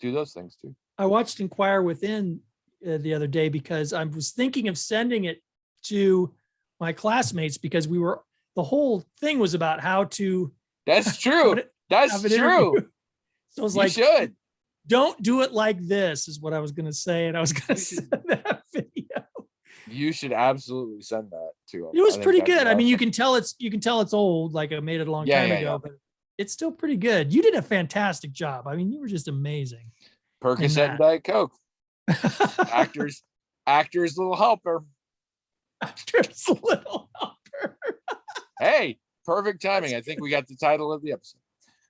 do those things too. I watched Inquire Within the other day because I was thinking of sending it to my classmates because the whole thing was about how to That's true. have That's an true. interview. So I was You like, should. don't do it like this is what I was going to say. And I was going to send that video. You should absolutely send that to them. It was I think pretty that'd be good. I mean, you awesome. can tell it's old, like I made it a long Yeah, time yeah, ago, yeah. but it's still pretty good. You did a fantastic job. I mean, you were just amazing. Percocet that. and Diet Coke. Actors little helper. Actors little helper. Hey, perfect timing. I think we got the title of the episode.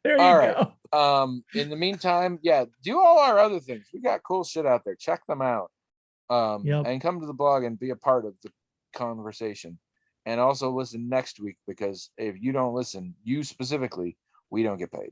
There All you right. go. In the meantime, yeah, do all our other things. We got cool shit out there. Check them out. Yep. And come to the blog and be a part of the conversation. And also listen next week, because if you don't listen, you specifically, we don't get paid.